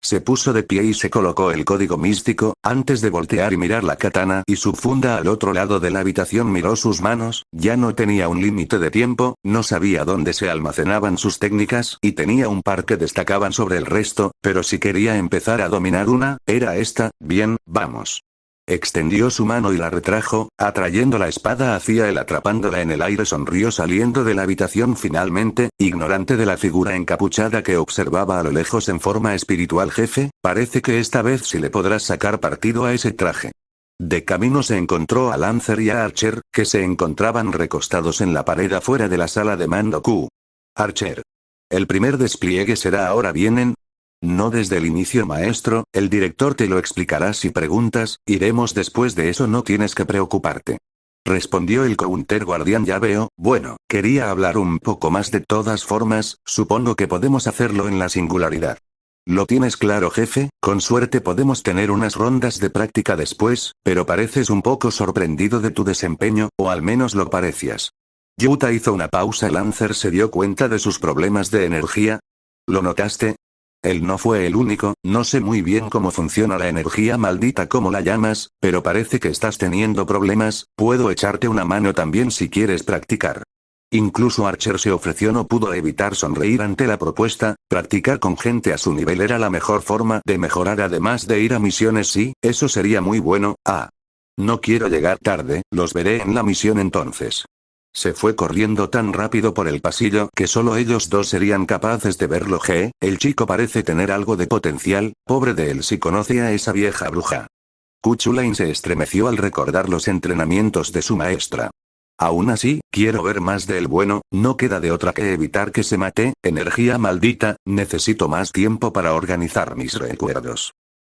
A: Se puso de pie y se colocó el código místico, antes de voltear y mirar la katana y su funda al otro lado de la habitación. Miró sus manos, ya no tenía un límite de tiempo, no sabía dónde se almacenaban sus técnicas y tenía un par que destacaban sobre el resto, pero si quería empezar a dominar una, era esta. Bien, vamos. Extendió su mano y la retrajo, atrayendo la espada hacia él, atrapándola en el aire. Sonrió saliendo de la habitación finalmente, ignorante de la figura encapuchada que observaba a lo lejos en forma espiritual. Jefe, parece que esta vez sí le podrás sacar partido a ese traje. De camino se encontró a Lancer y a Archer, que se encontraban recostados en la pared afuera de la sala de mando Q. Archer. El primer despliegue será ahora. ¿Vienen? No desde el inicio, maestro, el director te lo explicará si preguntas, iremos después de eso, no tienes que preocuparte. Respondió el counter guardián. Ya veo, bueno, quería hablar un poco más. De todas formas, supongo que podemos hacerlo en la singularidad. ¿Lo tienes claro, jefe? Con suerte podemos tener unas rondas de práctica después, pero pareces un poco sorprendido de tu desempeño, o al menos lo parecías. Yuta hizo una pausa. Lancer se dio cuenta de sus problemas de energía. ¿Lo notaste? Él no fue el único, no sé muy bien cómo funciona la energía maldita como la llamas, pero parece que estás teniendo problemas. Puedo echarte una mano también si quieres practicar. Incluso Archer se ofreció. No pudo evitar sonreír ante la propuesta. Practicar con gente a su nivel era la mejor forma de mejorar, además de ir a misiones. Sí, eso sería muy bueno. No quiero llegar tarde, los veré en la misión entonces. Se fue corriendo tan rápido por el pasillo que solo ellos dos serían capaces de verlo. El chico parece tener algo de potencial, pobre de él si conoce a esa vieja bruja. Kuchulain se estremeció al recordar los entrenamientos de su maestra. Aún así, quiero ver más de él. Bueno, no queda de otra que evitar que se mate. Energía maldita, necesito más tiempo para organizar mis recuerdos.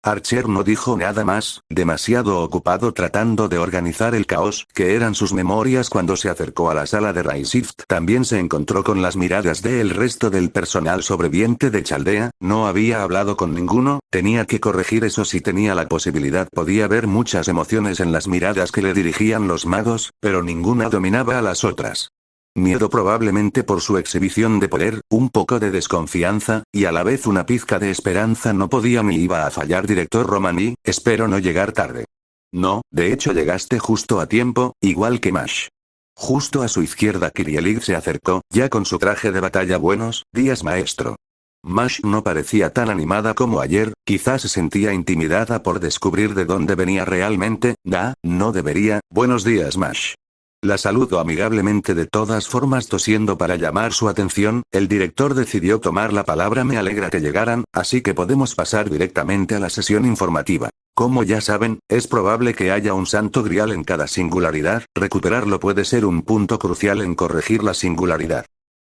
A: Archer no dijo nada más, demasiado ocupado tratando de organizar el caos que eran sus memorias. Cuando se acercó a la sala de Raisift, también se encontró con las miradas del resto del personal sobreviviente de Chaldea. No había hablado con ninguno, tenía que corregir eso si tenía la posibilidad. Podía ver muchas emociones en las miradas que le dirigían los magos, pero ninguna dominaba a las otras. Miedo probablemente por su exhibición de poder, un poco de desconfianza, y a la vez una pizca de esperanza. No podía ni iba a fallar. Director Romani, espero no llegar tarde. No, de hecho llegaste justo a tiempo, igual que Mash. Justo a su izquierda Kirielig se acercó, ya con su traje de batalla. Buenos días, maestro. Mash no parecía tan animada como ayer, quizás se sentía intimidada por descubrir de dónde venía realmente. No debería. Buenos días, Mash. La saludó amigablemente. De todas formas, tosiendo para llamar su atención, el director decidió tomar la palabra. Me alegra que llegaran, así que podemos pasar directamente a la sesión informativa. Como ya saben, es probable que haya un santo grial en cada singularidad. Recuperarlo puede ser un punto crucial en corregir la singularidad.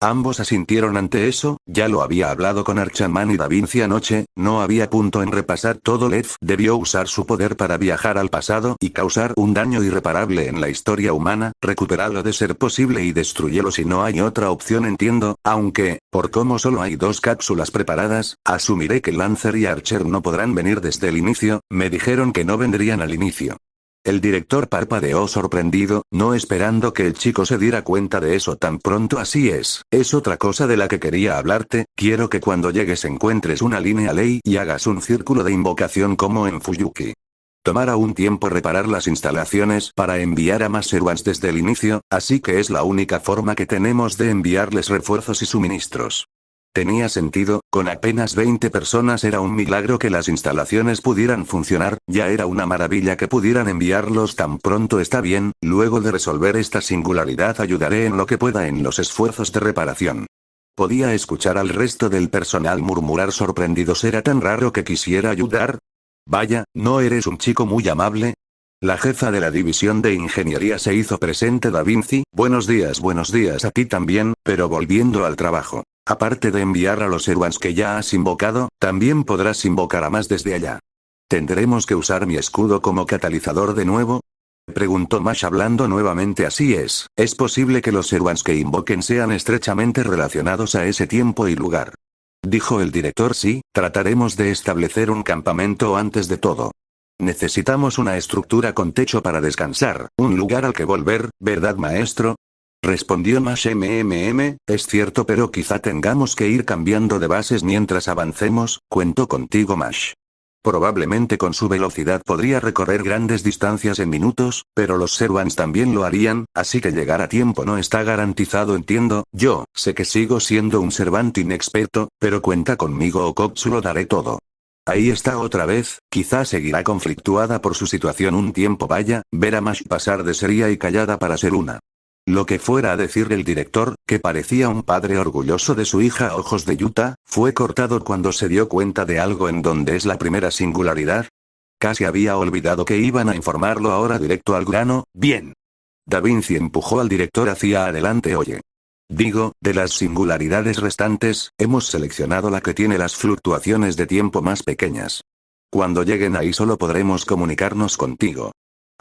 A: Ambos asintieron ante eso. Ya lo había hablado con Archaman y Da Vinci anoche, no había punto en repasar todo. Lev debió usar su poder para viajar al pasado y causar un daño irreparable en la historia humana. Recuperarlo de ser posible y destruyelo si no hay otra opción. Entiendo, aunque, por cómo solo hay 2 cápsulas preparadas, asumiré que Lancer y Archer no podrán venir desde el inicio. Me dijeron que no vendrían al inicio. El director parpadeó sorprendido, no esperando que el chico se diera cuenta de eso tan pronto. Así es otra cosa de la que quería hablarte. Quiero que cuando llegues encuentres una línea ley y hagas un círculo de invocación como en Fuyuki. Tomará un tiempo reparar las instalaciones para enviar a más Servants desde el inicio, así que es la única forma que tenemos de enviarles refuerzos y suministros. Tenía sentido, con apenas 20 personas era un milagro que las instalaciones pudieran funcionar, ya era una maravilla que pudieran enviarlos tan pronto. Está bien, luego de resolver esta singularidad ayudaré en lo que pueda en los esfuerzos de reparación. Podía escuchar al resto del personal murmurar sorprendidos. ¿Era tan raro que quisiera ayudar? Vaya, ¿no eres un chico muy amable? La jefa de la división de ingeniería se hizo presente. Da Vinci, buenos días a ti también, pero volviendo al trabajo. Aparte de enviar a los Servants que ya has invocado, también podrás invocar a más desde allá. ¿Tendremos que usar mi escudo como catalizador de nuevo? Preguntó Mash hablando nuevamente. Así es posible que los Servants que invoquen sean estrechamente relacionados a ese tiempo y lugar. Dijo el director. Sí, trataremos de establecer un campamento antes de todo. Necesitamos una estructura con techo para descansar, un lugar al que volver, ¿verdad, maestro? Respondió Mash. Es cierto, pero quizá tengamos que ir cambiando de bases mientras avancemos. Cuento contigo, Mash. Probablemente con su velocidad podría recorrer grandes distancias en minutos, pero los Servants también lo harían, así que llegar a tiempo no está garantizado. Entiendo. Yo sé que sigo siendo un Servant inexperto, pero cuenta conmigo o Koksu lo daré todo. Ahí está otra vez, quizá seguirá conflictuada por su situación un tiempo. Vaya, ver a Mash pasar de seria y callada para ser una. Lo que fuera a decir el director, que parecía un padre orgulloso de su hija a ojos de Yuta, fue cortado cuando se dio cuenta de algo en donde es la primera singularidad. Casi había olvidado que iban a informarlo ahora directo al grano. Bien. Da Vinci empujó al director hacia adelante. Oye. Digo, de las singularidades restantes, hemos seleccionado la que tiene las fluctuaciones de tiempo más pequeñas. Cuando lleguen ahí solo podremos comunicarnos contigo.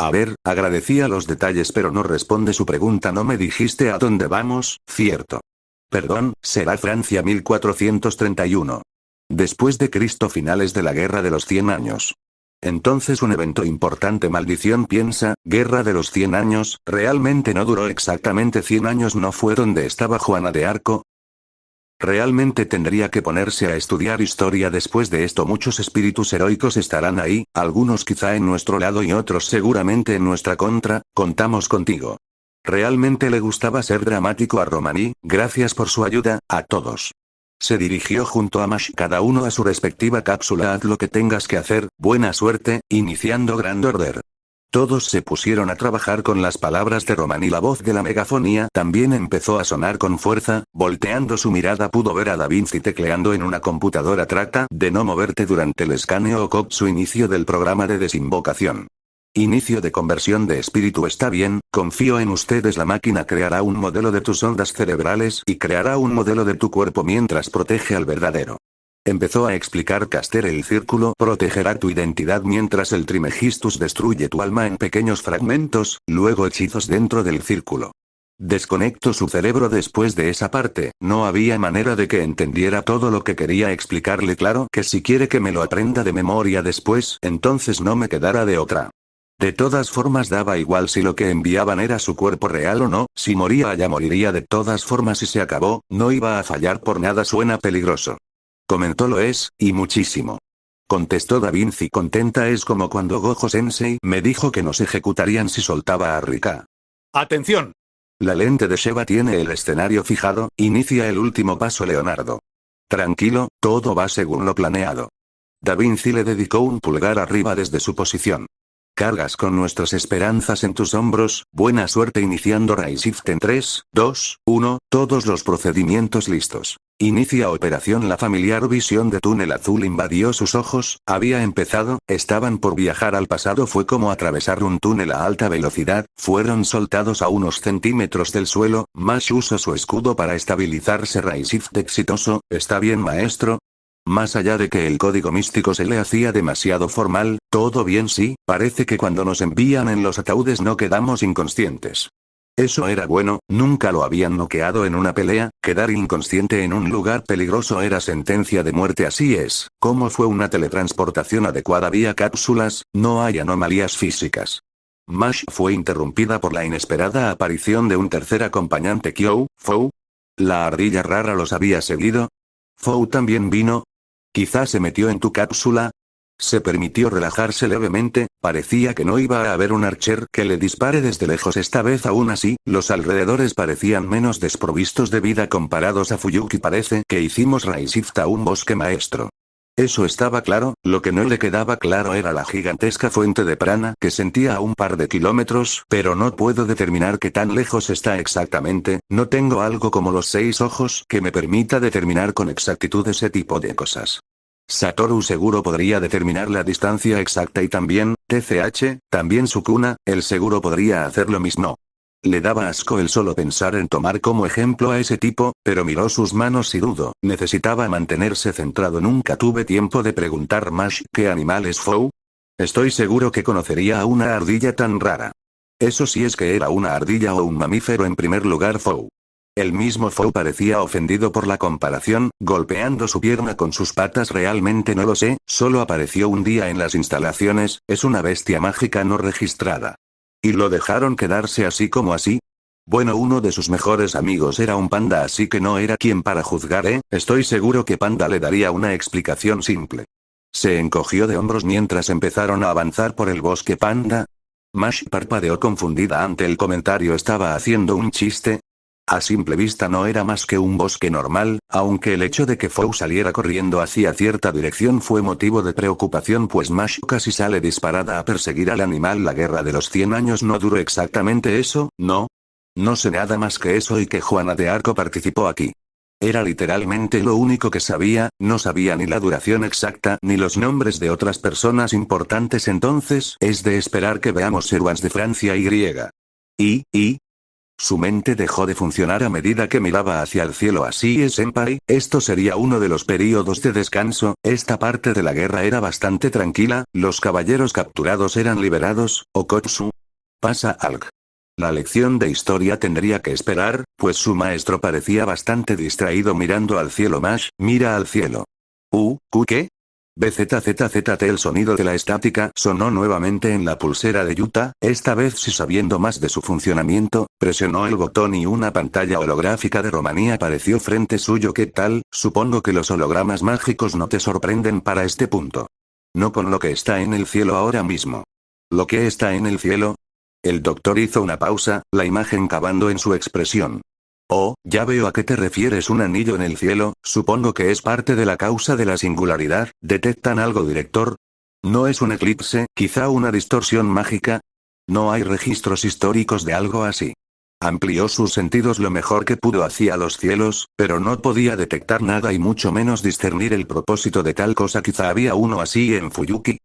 A: A ver, agradecía los detalles pero no responde su pregunta. No me dijiste a dónde vamos, ¿cierto? Perdón, será Francia 1431. Después de Cristo, finales de la Guerra de los 100 años. Entonces un evento importante. Maldición, piensa, Guerra de los 100 años, realmente no duró exactamente 100 años. ¿No fue donde estaba Juana de Arco? Realmente tendría que ponerse a estudiar historia después de esto. Muchos espíritus heroicos estarán ahí, algunos quizá en nuestro lado y otros seguramente en nuestra contra. Contamos contigo. Realmente le gustaba ser dramático a Romani. Gracias por su ayuda, a todos. Se dirigió junto a Mash. Cada uno a su respectiva cápsula. Haz lo que tengas que hacer, buena suerte, iniciando Grand Order. Todos se pusieron a trabajar con las palabras de Romani. La voz de la megafonía también empezó a sonar con fuerza. Volteando su mirada pudo ver a Da Vinci tecleando en una computadora. Trata de no moverte durante el escaneo o Koksu. Inicio del programa de desinvocación. Inicio de conversión de espíritu. Está bien, confío en ustedes. La máquina creará un modelo de tus ondas cerebrales y creará un modelo de tu cuerpo mientras protege al verdadero. Empezó a explicar Caster. El círculo protegerá tu identidad mientras el Trimegistus destruye tu alma en pequeños fragmentos, luego hechizos dentro del círculo. Desconecto su cerebro. Después de esa parte, no había manera de que entendiera todo lo que quería explicarle. Claro que si quiere que me lo aprenda de memoria después, entonces no me quedará de otra. De todas formas daba igual si lo que enviaban era su cuerpo real o no, si moría allá moriría de todas formas y se acabó, no iba a fallar por nada. Suena peligroso. Comentó. Lo es, y muchísimo. Contestó Da Vinci contenta. Es como cuando Gojo Sensei me dijo que nos ejecutarían si soltaba a Rika. ¡Atención! La lente de Sheba tiene el escenario fijado. Inicia el último paso. Leonardo. Tranquilo, todo va según lo planeado. Da Vinci le dedicó un pulgar arriba desde su posición. Cargas con nuestras esperanzas en tus hombros. Buena suerte. Iniciando Ray Shift en 3, 2, 1, todos los procedimientos listos. Inicia operación. La familiar visión de túnel azul invadió sus ojos. Había empezado, estaban por viajar al pasado. Fue como atravesar un túnel a alta velocidad. Fueron soltados a unos centímetros del suelo. Mash usó su escudo para estabilizarse. Ray Shift exitoso. ¿Está bien, maestro? Más allá de que el código místico se le hacía demasiado formal, todo bien. Sí, parece que cuando nos envían en los ataúdes no quedamos inconscientes. Eso era bueno, nunca lo habían noqueado en una pelea. Quedar inconsciente en un lugar peligroso era sentencia de muerte. Así es, ¿cómo fue una teletransportación adecuada vía cápsulas? No hay anomalías físicas. Mash fue interrumpida por la inesperada aparición de un tercer acompañante. Kyo, Fou. ¿La ardilla rara los había seguido? ¿Fou también vino? ¿Quizá se metió en tu cápsula? Se permitió relajarse levemente. Parecía que no iba a haber un archer que le dispare desde lejos esta vez. Aún así, los alrededores parecían menos desprovistos de vida comparados a Fuyuki. Parece que hicimos Ray Shift a un bosque, maestro. Eso estaba claro. Lo que no le quedaba claro era la gigantesca fuente de prana que sentía a un par de kilómetros, pero no puedo determinar qué tan lejos está exactamente. No tengo algo como los 6 ojos que me permita determinar con exactitud ese tipo de cosas. Satoru seguro podría determinar la distancia exacta y también, TCH, también Sukuna, el seguro podría hacer lo mismo. Le daba asco el solo pensar en tomar como ejemplo a ese tipo, pero miró sus manos y dudó. Necesitaba mantenerse centrado. Nunca tuve tiempo de preguntar Mash ¿qué animal es Fou? Estoy seguro que conocería a una ardilla tan rara. Eso sí es que era una ardilla o un mamífero. En primer lugar, Fou. El mismo Fou parecía ofendido por la comparación, golpeando su pierna con sus patas. Realmente no lo sé, solo apareció un día en las instalaciones, es una bestia mágica no registrada. ¿Y lo dejaron quedarse así como así? Bueno, uno de sus mejores amigos era un panda, así que no era quien para juzgar, ¿eh? Estoy seguro que Panda le daría una explicación simple. Se encogió de hombros mientras empezaron a avanzar por el bosque. Panda. Mash parpadeó confundida ante el comentario. ¿Estaba haciendo un chiste? A simple vista no era más que un bosque normal, aunque el hecho de que Fou saliera corriendo hacia cierta dirección fue motivo de preocupación, pues Mash casi sale disparada a perseguir al animal. La guerra de los 100 años no duró exactamente eso, ¿no? No sé nada más que eso y que Juana de Arco participó aquí. Era literalmente lo único que sabía, no sabía ni la duración exacta ni los nombres de otras personas importantes. Entonces es de esperar que veamos héroes de Francia y. Su mente dejó de funcionar a medida que miraba hacia el cielo. Así es, senpai, esto sería uno de los períodos de descanso. Esta parte de la guerra era bastante tranquila, los caballeros capturados eran liberados. Okotsu. Pasa algo. La lección de historia tendría que esperar, pues su maestro parecía bastante distraído mirando al cielo. Mash, mira al cielo. ¿Qué? BZZZT. El sonido de la estática sonó nuevamente en la pulsera de Yuta, esta vez sí sabiendo más de su funcionamiento, presionó el botón y una pantalla holográfica de Romanía apareció frente suyo. ¿Qué tal? Supongo que los hologramas mágicos no te sorprenden para este punto. No con lo que está en el cielo ahora mismo. ¿Lo que está en el cielo? El doctor hizo una pausa, la imagen cavando en su expresión. Oh, ya veo a qué te refieres. Un anillo en el cielo, supongo que es parte de la causa de la singularidad. ¿Detectan algo, director? ¿No es un eclipse, quizá una distorsión mágica? No hay registros históricos de algo así. Amplió sus sentidos lo mejor que pudo hacia los cielos, pero no podía detectar nada y mucho menos discernir el propósito de tal cosa. Quizá había uno así en Fuyuki.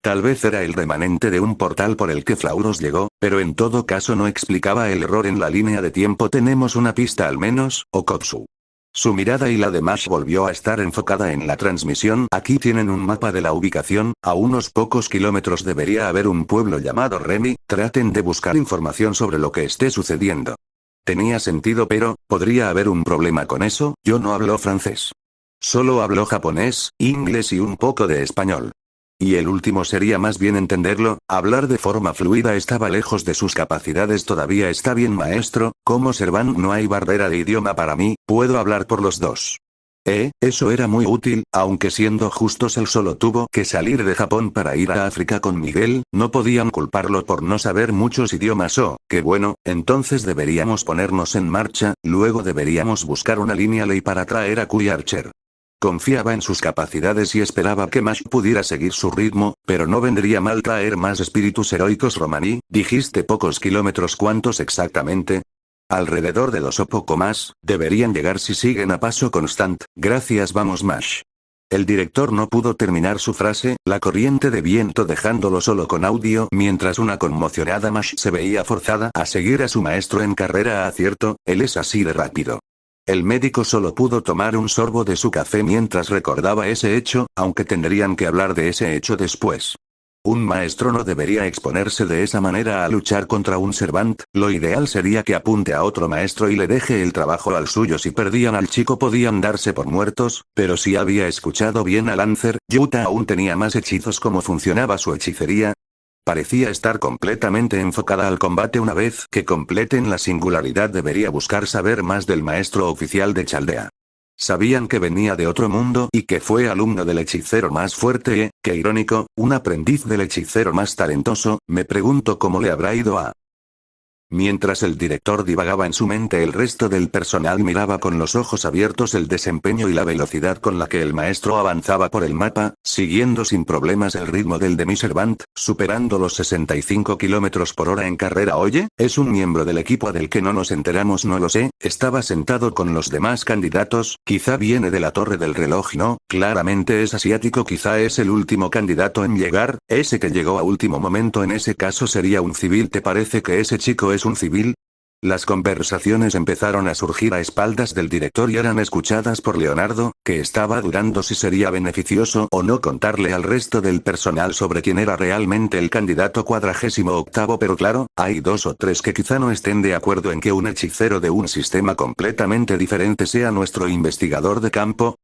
A: Tal vez era el remanente de un portal por el que Flauros llegó, pero en todo caso no explicaba el error en la línea de tiempo. Tenemos una pista al menos, Okotsu. Su mirada y la de Mash volvió a estar enfocada en la transmisión. Aquí tienen un mapa de la ubicación, a unos pocos kilómetros debería haber un pueblo llamado Remy, traten de buscar información sobre lo que esté sucediendo. Tenía sentido, pero, ¿podría haber un problema con eso? Yo no hablo francés. Solo hablo japonés, inglés y un poco de español. Y el último sería más bien entenderlo, hablar de forma fluida estaba lejos de sus capacidades. Todavía está bien, maestro, como Servant no hay barrera de idioma para mí, puedo hablar por los dos. Eso era muy útil, aunque siendo justos él solo tuvo que salir de Japón para ir a África con Miguel, no podían culparlo por no saber muchos idiomas. Oh, qué bueno, entonces deberíamos ponernos en marcha, luego deberíamos buscar una línea ley para traer a Kui Archer. Confiaba en sus capacidades y esperaba que Mash pudiera seguir su ritmo, pero no vendría mal traer más espíritus heroicos. Romaní, dijiste pocos kilómetros. ¿Cuántos exactamente? Alrededor de 2 o poco más, deberían llegar si siguen a paso constante. Gracias, vamos Mash. El director no pudo terminar su frase, la corriente de viento dejándolo solo con audio mientras una conmocionada Mash se veía forzada a seguir a su maestro en carrera. Cierto, él es así de rápido. El médico solo pudo tomar un sorbo de su café mientras recordaba ese hecho, aunque tendrían que hablar de ese hecho después. Un maestro no debería exponerse de esa manera a luchar contra un Servant, lo ideal sería que apunte a otro maestro y le deje el trabajo al suyo. Si perdían al chico podían darse por muertos, pero si había escuchado bien a Lancer, Yuta aún tenía más hechizos. ¿Cómo funcionaba su hechicería? Parecía estar completamente enfocada al combate. Una vez que completen la singularidad debería buscar saber más del maestro oficial de Chaldea. Sabían que venía de otro mundo y que fue alumno del hechicero más fuerte. Qué irónico, un aprendiz del hechicero más talentoso. Me pregunto cómo le habrá ido a... Mientras el director divagaba en su mente, el resto del personal miraba con los ojos abiertos el desempeño y la velocidad con la que el maestro avanzaba por el mapa, siguiendo sin problemas el ritmo del Demi-Servant, superando los 65 kilómetros por hora en carrera. Oye, es un miembro del equipo del que no nos enteramos. No lo sé, estaba sentado con los demás candidatos, quizá viene de la torre del reloj. No, claramente es asiático. Quizá es el último candidato en llegar, ese que llegó a último momento. En ese caso sería un civil. ¿Te parece que ese chico es un civil? Las conversaciones empezaron a surgir a espaldas del director y eran escuchadas por Leonardo, que estaba dudando si sería beneficioso o no contarle al resto del personal sobre quién era realmente el candidato 48º. Pero claro, hay 2 o 3 que quizá no estén de acuerdo en que un hechicero de un sistema completamente diferente sea nuestro investigador de campo.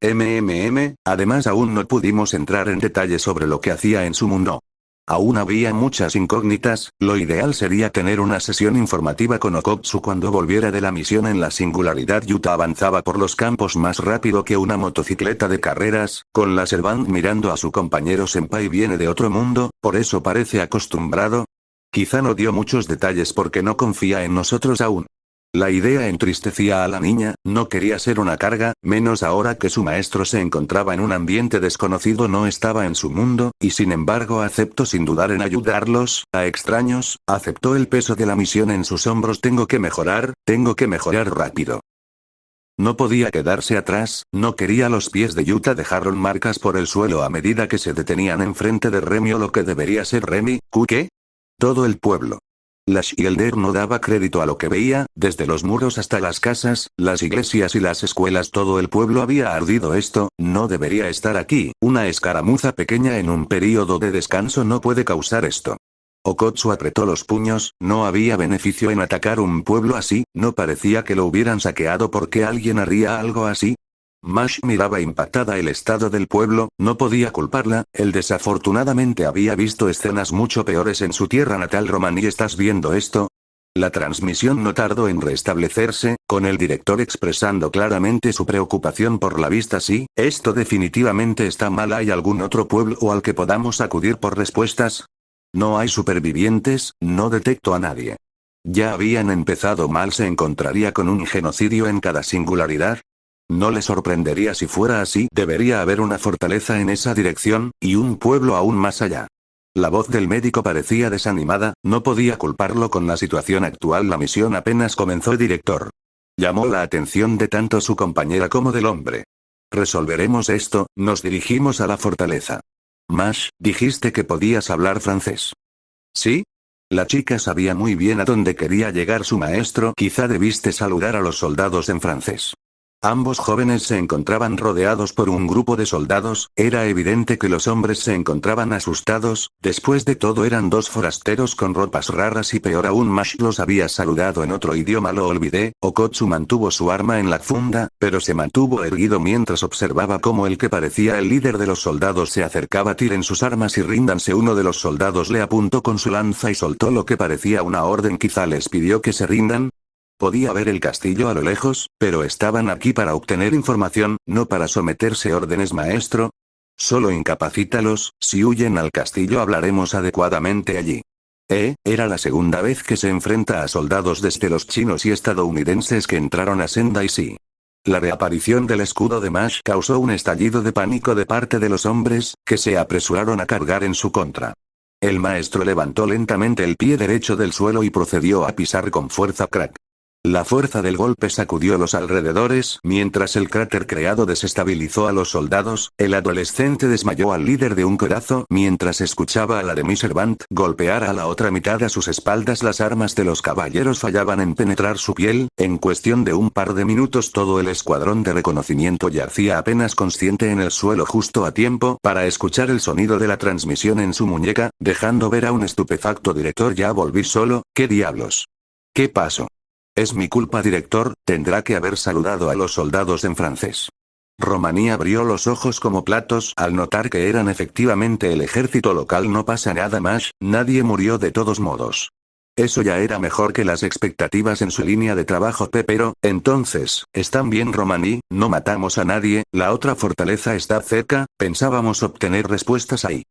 A: Además aún no pudimos entrar en detalle sobre lo que hacía en su mundo. Aún había muchas incógnitas, lo ideal sería tener una sesión informativa con Okotsu cuando volviera de la misión en la singularidad. Yuta avanzaba por los campos más rápido que una motocicleta de carreras, con la Servant mirando a su compañero Senpai. Viene de otro mundo, por eso parece acostumbrado. Quizá no dio muchos detalles porque no confía en nosotros aún. La idea entristecía a la niña, no quería ser una carga, menos ahora que su maestro se encontraba en un ambiente desconocido, no estaba en su mundo, y sin embargo aceptó sin dudar en ayudarlos, a extraños, aceptó el peso de la misión en sus hombros. Tengo que mejorar rápido. No podía quedarse atrás, no quería. Los pies de Yuta dejaron marcas por el suelo a medida que se detenían enfrente de Remy, o lo que debería ser Remy. ¿Qué? Todo el pueblo. La Shielder no daba crédito a lo que veía, desde los muros hasta las casas, las iglesias y las escuelas. Todo el pueblo había ardido. Esto no debería estar aquí. Una escaramuza pequeña en un período de descanso no puede causar esto. Okotsu apretó los puños, no había beneficio en atacar un pueblo así, no parecía que lo hubieran saqueado. ¿Por qué alguien haría algo así? Mash miraba impactada el estado del pueblo, no podía culparla, él desafortunadamente había visto escenas mucho peores en su tierra natal. Romani, ¿estás viendo esto? La transmisión no tardó en restablecerse, con el director expresando claramente su preocupación por la vista. Sí, esto definitivamente está mal. ¿Hay algún otro pueblo al que podamos acudir por respuestas? No hay supervivientes, no detecto a nadie. Ya habían empezado mal. ¿Se encontraría con un genocidio en cada singularidad? No le sorprendería si fuera así. Debería haber una fortaleza en esa dirección, y un pueblo aún más allá. La voz del médico parecía desanimada, no podía culparlo con la situación actual. La misión apenas comenzó. Director. Llamó la atención de tanto su compañera como del hombre. Resolveremos esto, nos dirigimos a la fortaleza. Mash, dijiste que podías hablar francés. ¿Sí? La chica sabía muy bien a dónde quería llegar su maestro. Quizá debiste saludar a los soldados en francés. Ambos jóvenes se encontraban rodeados por un grupo de soldados, era evidente que los hombres se encontraban asustados, después de todo eran dos forasteros con ropas raras y peor aún Mash los había saludado en otro idioma. Lo olvidé. Okotsu mantuvo su arma en la funda, pero se mantuvo erguido mientras observaba cómo el que parecía el líder de los soldados se acercaba. Tiren sus armas y ríndanse. Uno de los soldados le apuntó con su lanza y soltó lo que parecía una orden. Quizá les pidió que se rindan. Podía ver el castillo a lo lejos, pero estaban aquí para obtener información, no para someterse órdenes. Maestro. Solo incapacítalos, si huyen al castillo hablaremos adecuadamente allí. Era la segunda vez que se enfrenta a soldados desde los chinos y estadounidenses que entraron a Sendai. Sí. La reaparición del escudo de Mash causó un estallido de pánico de parte de los hombres, que se apresuraron a cargar en su contra. El maestro levantó lentamente el pie derecho del suelo y procedió a pisar con fuerza. Crack. La fuerza del golpe sacudió los alrededores, mientras el cráter creado desestabilizó a los soldados. El adolescente desmayó al líder de un codazo mientras escuchaba a la de Servant golpear a la otra mitad a sus espaldas. Las armas de los caballeros fallaban en penetrar su piel. En cuestión de un par de minutos todo el escuadrón de reconocimiento yacía apenas consciente en el suelo, justo a tiempo para escuchar el sonido de la transmisión en su muñeca, dejando ver a un estupefacto director. Ya volví solo. ¿Qué diablos? ¿Qué pasó? Es mi culpa, director, tendrá que haber saludado a los soldados en francés. Romani abrió los ojos como platos al notar que eran efectivamente el ejército local. No pasa nada más, nadie murió de todos modos. Eso ya era mejor que las expectativas en su línea de trabajo. Pero, entonces, ¿están bien, Romani? No matamos a nadie, la otra fortaleza está cerca, pensábamos obtener respuestas ahí.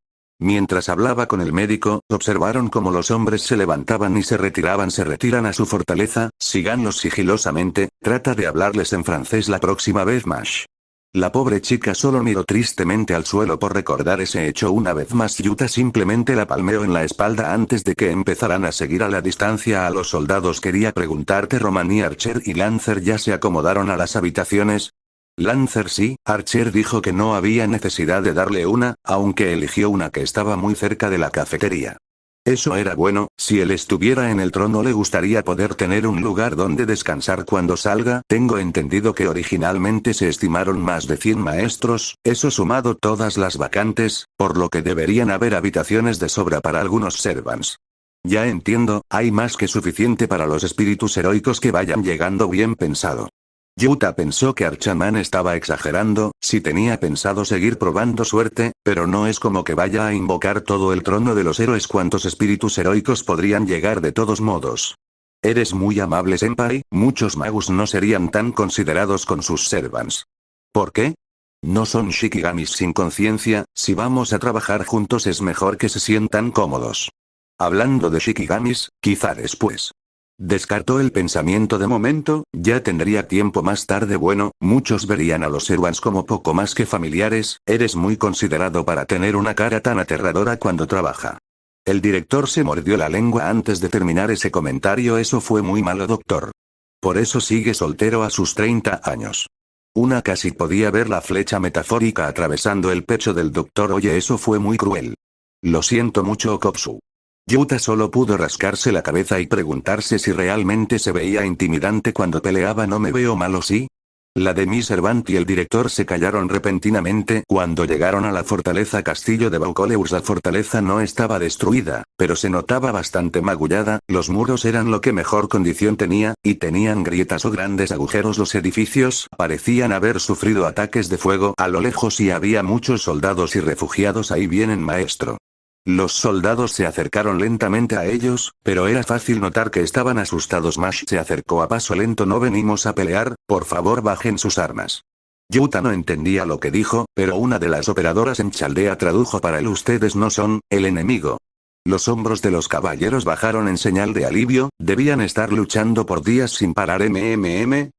A: Mientras hablaba con el médico, observaron cómo los hombres se levantaban y se retiraban. Se retiran a su fortaleza, síganlos sigilosamente, trata de hablarles en francés la próxima vez. Mash. La pobre chica solo miró tristemente al suelo por recordar ese hecho una vez más. Yuta simplemente la palmeó en la espalda antes de que empezaran a seguir a la distancia a los soldados. Quería preguntarte, Romani. Archer y Lancer ya se acomodaron a las habitaciones. Lancer sí, Archer dijo que no había necesidad de darle una, aunque eligió una que estaba muy cerca de la cafetería. Eso era bueno, si él estuviera en el trono le gustaría poder tener un lugar donde descansar cuando salga. Tengo entendido que originalmente se estimaron más de 100 maestros, eso sumado todas las vacantes, por lo que deberían haber habitaciones de sobra para algunos servants. Ya entiendo, hay más que suficiente para los espíritus heroicos que vayan llegando. Bien pensado. Yuta pensó que Archaman estaba exagerando, si tenía pensado seguir probando suerte, pero no es como que vaya a invocar todo el trono de los héroes. ¿Cuántos espíritus heroicos podrían llegar de todos modos? Eres muy amable, senpai, muchos magos no serían tan considerados con sus servants. ¿Por qué? No son shikigamis sin conciencia, si vamos a trabajar juntos es mejor que se sientan cómodos. Hablando de shikigamis, quizá después. Descartó el pensamiento de momento, ya tendría tiempo más tarde. Bueno, muchos verían a los servants como poco más que familiares, eres muy considerado para tener una cara tan aterradora cuando trabaja. El director se mordió la lengua antes de terminar ese comentario. Eso fue muy malo, doctor. Por eso sigue soltero a sus 30 años. Una casi podía ver la flecha metafórica atravesando el pecho del doctor. Oye, eso fue muy cruel. Lo siento mucho, Okotsu. Yuta solo pudo rascarse la cabeza y preguntarse si realmente se veía intimidante cuando peleaba. No me veo malo, ¿sí? La de mi servant y el director se callaron repentinamente cuando llegaron a la fortaleza castillo de Baucoleus. La fortaleza no estaba destruida, pero se notaba bastante magullada, los muros eran lo que mejor condición tenía, y tenían grietas o grandes agujeros. Los edificios parecían haber sufrido ataques de fuego a lo lejos y había muchos soldados y refugiados. Ahí vienen, maestro. Los soldados se acercaron lentamente a ellos, pero era fácil notar que estaban asustados. Mash se acercó a paso lento. No venimos a pelear, por favor bajen sus armas. Yuta no entendía lo que dijo, pero una de las operadoras en chaldea tradujo para él: ustedes no son el enemigo. Los hombros de los caballeros bajaron en señal de alivio, debían estar luchando por días sin parar.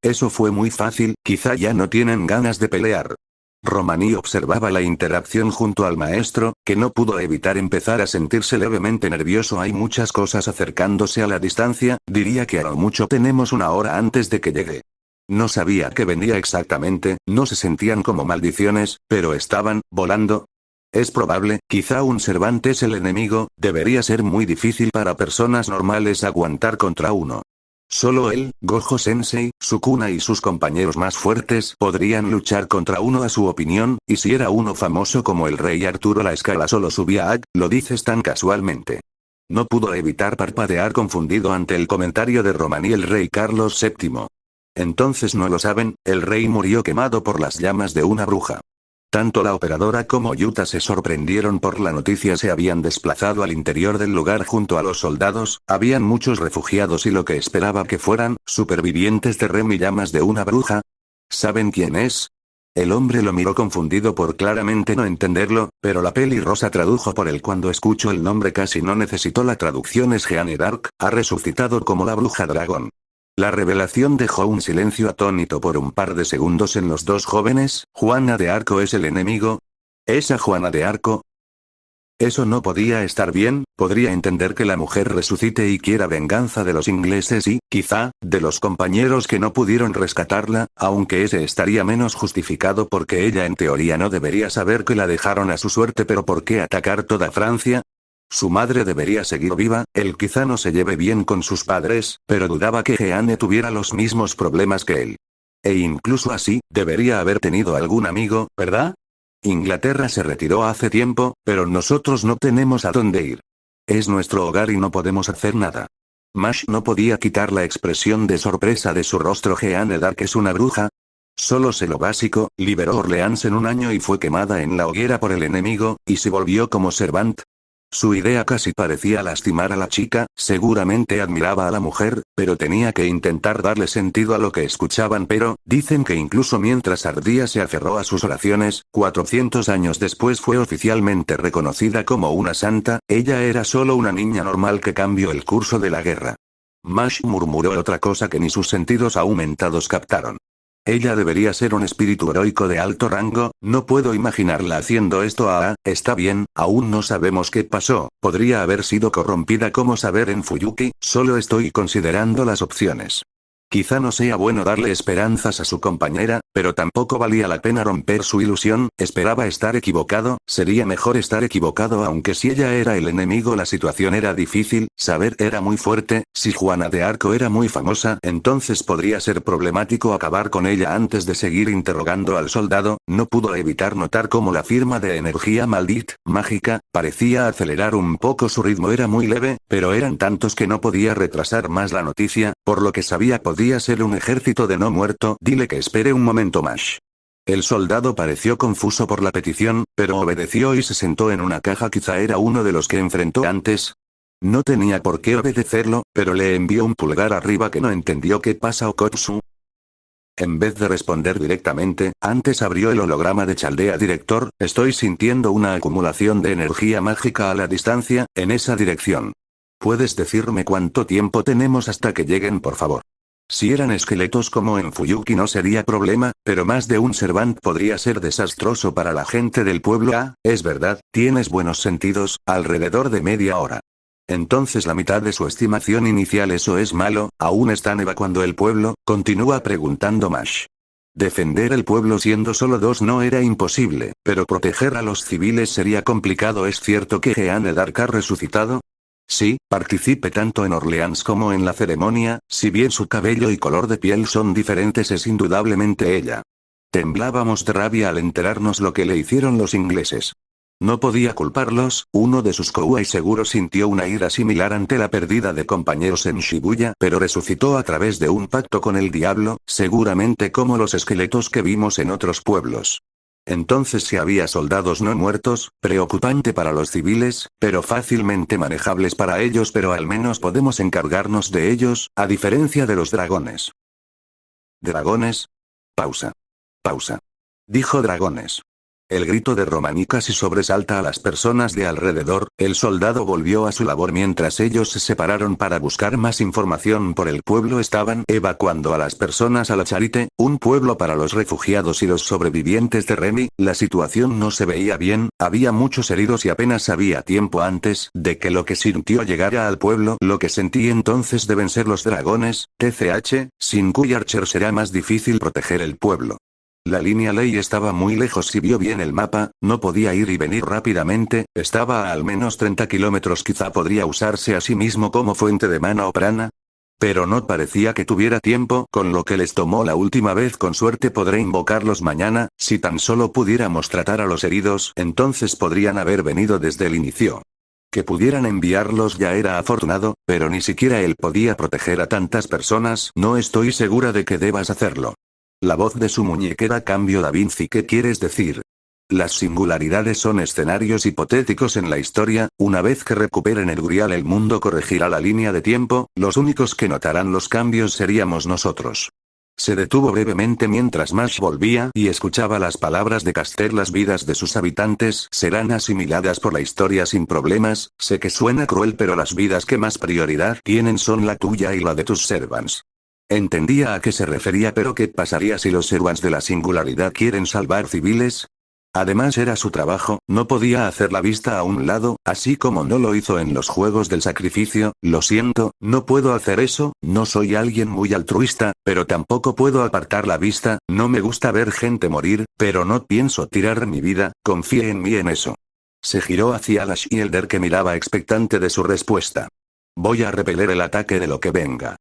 A: Eso fue muy fácil, quizá ya no tienen ganas de pelear. Romani observaba la interacción junto al maestro, que no pudo evitar empezar a sentirse levemente nervioso. Hay muchas cosas acercándose a la distancia, diría que a lo mucho tenemos una hora antes de que llegue. No sabía qué venía exactamente, no se sentían como maldiciones, pero estaban volando. Es probable, quizá un servante es el enemigo, debería ser muy difícil para personas normales aguantar contra uno. Solo él, Gojo-sensei, Sukuna y sus compañeros más fuertes podrían luchar contra uno, a su opinión, y si era uno famoso como el rey Arturo la escala solo subía a lo dices tan casualmente. No pudo evitar parpadear confundido ante el comentario de Romani. El rey Carlos VII. Entonces no lo saben, el rey murió quemado por las llamas de una bruja. Tanto la operadora como Yuta se sorprendieron por la noticia. Se habían desplazado al interior del lugar junto a los soldados, habían muchos refugiados y lo que esperaba que fueran supervivientes de Rem y llamas de una bruja. ¿Saben quién es? El hombre lo miró confundido por claramente no entenderlo, pero la pelirrosa tradujo por él. Cuando escucho el nombre casi no necesitó la traducción. Es Jeanne d'Arc, ha resucitado como la bruja dragón. La revelación dejó un silencio atónito por un par de segundos en los dos jóvenes. ¿Juana de Arco es el enemigo? ¿Esa Juana de Arco? Eso no podía estar bien. Podría entender que la mujer resucite y quiera venganza de los ingleses y, quizá, de los compañeros que no pudieron rescatarla, aunque ese estaría menos justificado porque ella en teoría no debería saber que la dejaron a su suerte. Pero ¿por qué atacar toda Francia? Su madre debería seguir viva, él quizá no se lleve bien con sus padres, pero dudaba que Jeanne tuviera los mismos problemas que él. E incluso así, debería haber tenido algún amigo, ¿verdad? Inglaterra se retiró hace tiempo, pero nosotros no tenemos a dónde ir. Es nuestro hogar y no podemos hacer nada. Mash no podía quitar la expresión de sorpresa de su rostro. Jeanne d'Arc es una bruja. Solo sé lo básico, liberó Orleans en un año y fue quemada en la hoguera por el enemigo, y se volvió como servant. Su idea casi parecía lastimar a la chica, seguramente admiraba a la mujer, pero tenía que intentar darle sentido a lo que escuchaban. Pero, dicen que incluso mientras ardía se aferró a sus oraciones. 400 años después fue oficialmente reconocida como una santa. Ella era solo una niña normal que cambió el curso de la guerra. Mash murmuró otra cosa que ni sus sentidos aumentados captaron. Ella debería ser un espíritu heroico de alto rango, no puedo imaginarla haciendo esto. Está bien, aún no sabemos qué pasó, podría haber sido corrompida. ¿Cómo saber en Fuyuki? Solo estoy considerando las opciones. Quizá no sea bueno darle esperanzas a su compañera, Pero tampoco valía la pena romper su ilusión, esperaba estar equivocado, sería mejor estar equivocado aunque si ella era el enemigo la situación era difícil, saber era muy fuerte, si Juana de Arco era muy famosa entonces podría ser problemático acabar con ella antes de seguir interrogando al soldado, no pudo evitar notar cómo la firma de energía maldita, mágica, parecía acelerar un poco su ritmo era muy leve, pero eran tantos que no podía retrasar más la noticia, por lo que sabía podía ser un ejército de no muerto, dile que espere un momento más. El soldado pareció confuso por la petición, pero obedeció y se sentó en una caja quizá era uno de los que enfrentó antes. No tenía por qué obedecerlo, pero le envió un pulgar arriba que no entendió qué pasa Okotsu. En vez de responder directamente, antes abrió el holograma de Chaldea Director, estoy sintiendo una acumulación de energía mágica a la distancia, en esa dirección. ¿Puedes decirme cuánto tiempo tenemos hasta que lleguen por favor? Si eran esqueletos como en Fuyuki no sería problema, pero más de un Servant podría ser desastroso para la gente del pueblo. Ah, es verdad, tienes buenos sentidos, alrededor de media hora. Entonces la mitad de su estimación inicial eso es malo, aún están evacuando el pueblo, continúa preguntando Mash. Defender el pueblo siendo solo dos no era imposible, pero proteger a los civiles sería complicado. ¿Es cierto que Jeanne D'Arc ha resucitado? Sí, participe tanto en Orleans como en la ceremonia, si bien su cabello y color de piel son diferentes es indudablemente ella. Temblábamos de rabia al enterarnos lo que le hicieron los ingleses. No podía culparlos, uno de sus Kouai seguro sintió una ira similar ante la pérdida de compañeros en Shibuya, pero resucitó a través de un pacto con el diablo, seguramente como los esqueletos que vimos en otros pueblos. Entonces si había soldados no muertos, preocupante para los civiles, pero fácilmente manejables para ellos, pero al menos podemos encargarnos de ellos, a diferencia de los dragones. ¿Dragones? Pausa. Pausa. Dijo dragones. El grito de Romani casi sobresalta a las personas de alrededor, el soldado volvió a su labor mientras ellos se separaron para buscar más información por el pueblo estaban evacuando a las personas a la Charité, un pueblo para los refugiados y los sobrevivientes de Remy, la situación no se veía bien, había muchos heridos y apenas había tiempo antes de que lo que sintió llegara al pueblo, lo que sentí entonces deben ser los dragones, TCH, sin cuya Archer será más difícil proteger el pueblo. La línea ley estaba muy lejos si vio bien el mapa, no podía ir y venir rápidamente, estaba a al menos 30 kilómetros quizá podría usarse a sí mismo como fuente de mana o prana. Pero no parecía que tuviera tiempo con lo que les tomó la última vez con suerte podré invocarlos mañana, si tan solo pudiéramos tratar a los heridos entonces podrían haber venido desde el inicio. Que pudieran enviarlos ya era afortunado, pero ni siquiera él podía proteger a tantas personas, no estoy segura de que debas hacerlo. La voz de su muñequera cambió Da Vinci. ¿Qué quieres decir? Las singularidades son escenarios hipotéticos en la historia, una vez que recuperen el Grial el mundo corregirá la línea de tiempo, los únicos que notarán los cambios seríamos nosotros. Se detuvo brevemente mientras Mash volvía y escuchaba las palabras de Caster. Las vidas de sus habitantes serán asimiladas por la historia sin problemas, sé que suena cruel pero las vidas que más prioridad tienen son la tuya y la de tus servants. Entendía a qué se refería pero ¿qué pasaría si los servants de la singularidad quieren salvar civiles? Además era su trabajo, no podía hacer la vista a un lado, así como no lo hizo en los juegos del sacrificio, lo siento, no puedo hacer eso, no soy alguien muy altruista, pero tampoco puedo apartar la vista, no me gusta ver gente morir, pero no pienso tirar mi vida, confíe en mí en eso. Se giró hacia la Shielder que miraba expectante de su respuesta. Voy a repeler el ataque de lo que venga.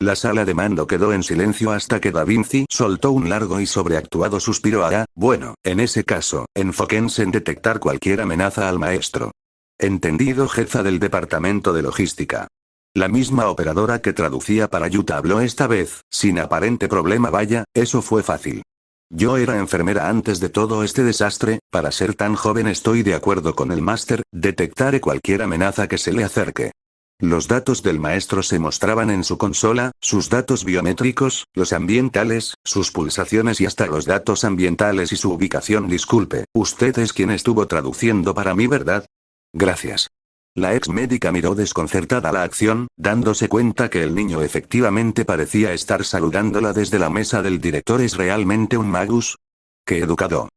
A: La sala de mando quedó en silencio hasta que Da Vinci soltó un largo y sobreactuado suspiro. Bueno, en ese caso, enfóquense en detectar cualquier amenaza al maestro. Entendido, jefa del departamento de logística. La misma operadora que traducía para Yuta habló esta vez, sin aparente problema. Vaya, eso fue fácil. Yo era enfermera antes de todo este desastre, para ser tan joven estoy de acuerdo con el máster, detectaré cualquier amenaza que se le acerque. Los datos del maestro se mostraban en su consola, sus datos biométricos, los ambientales, sus pulsaciones y hasta los datos ambientales y su ubicación. Disculpe, usted es quien estuvo traduciendo para mí, ¿verdad? Gracias. La ex médica miró desconcertada la acción, dándose cuenta que el niño efectivamente parecía estar saludándola desde la mesa del director. ¿Es realmente un magus? ¡Qué educado!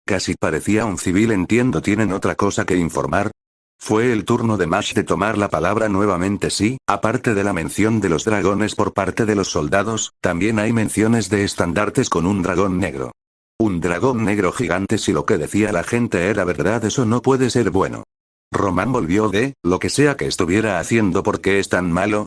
A: Casi parecía un civil. Entiendo, ¿tienen otra cosa que informar? Fue el turno de Mash de tomar la palabra nuevamente. Sí, aparte de la mención de los dragones por parte de los soldados, también hay menciones de estandartes con un dragón negro. Un dragón negro gigante. Si lo que decía la gente era verdad, eso no puede ser bueno. Román volvió de, lo que sea que estuviera haciendo, ¿por qué es tan malo?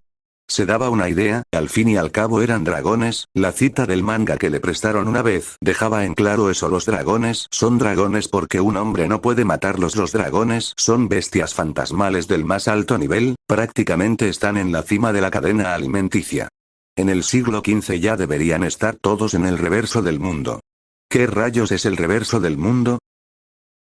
A: Se daba una idea, al fin y al cabo eran dragones, la cita del manga que le prestaron una vez dejaba en claro eso. Los dragones son dragones porque un hombre no puede matarlos. Los dragones son bestias fantasmales del más alto nivel, prácticamente están en la cima de la cadena alimenticia. En el siglo XV ya deberían estar todos en el reverso del mundo. ¿Qué rayos es el reverso del mundo?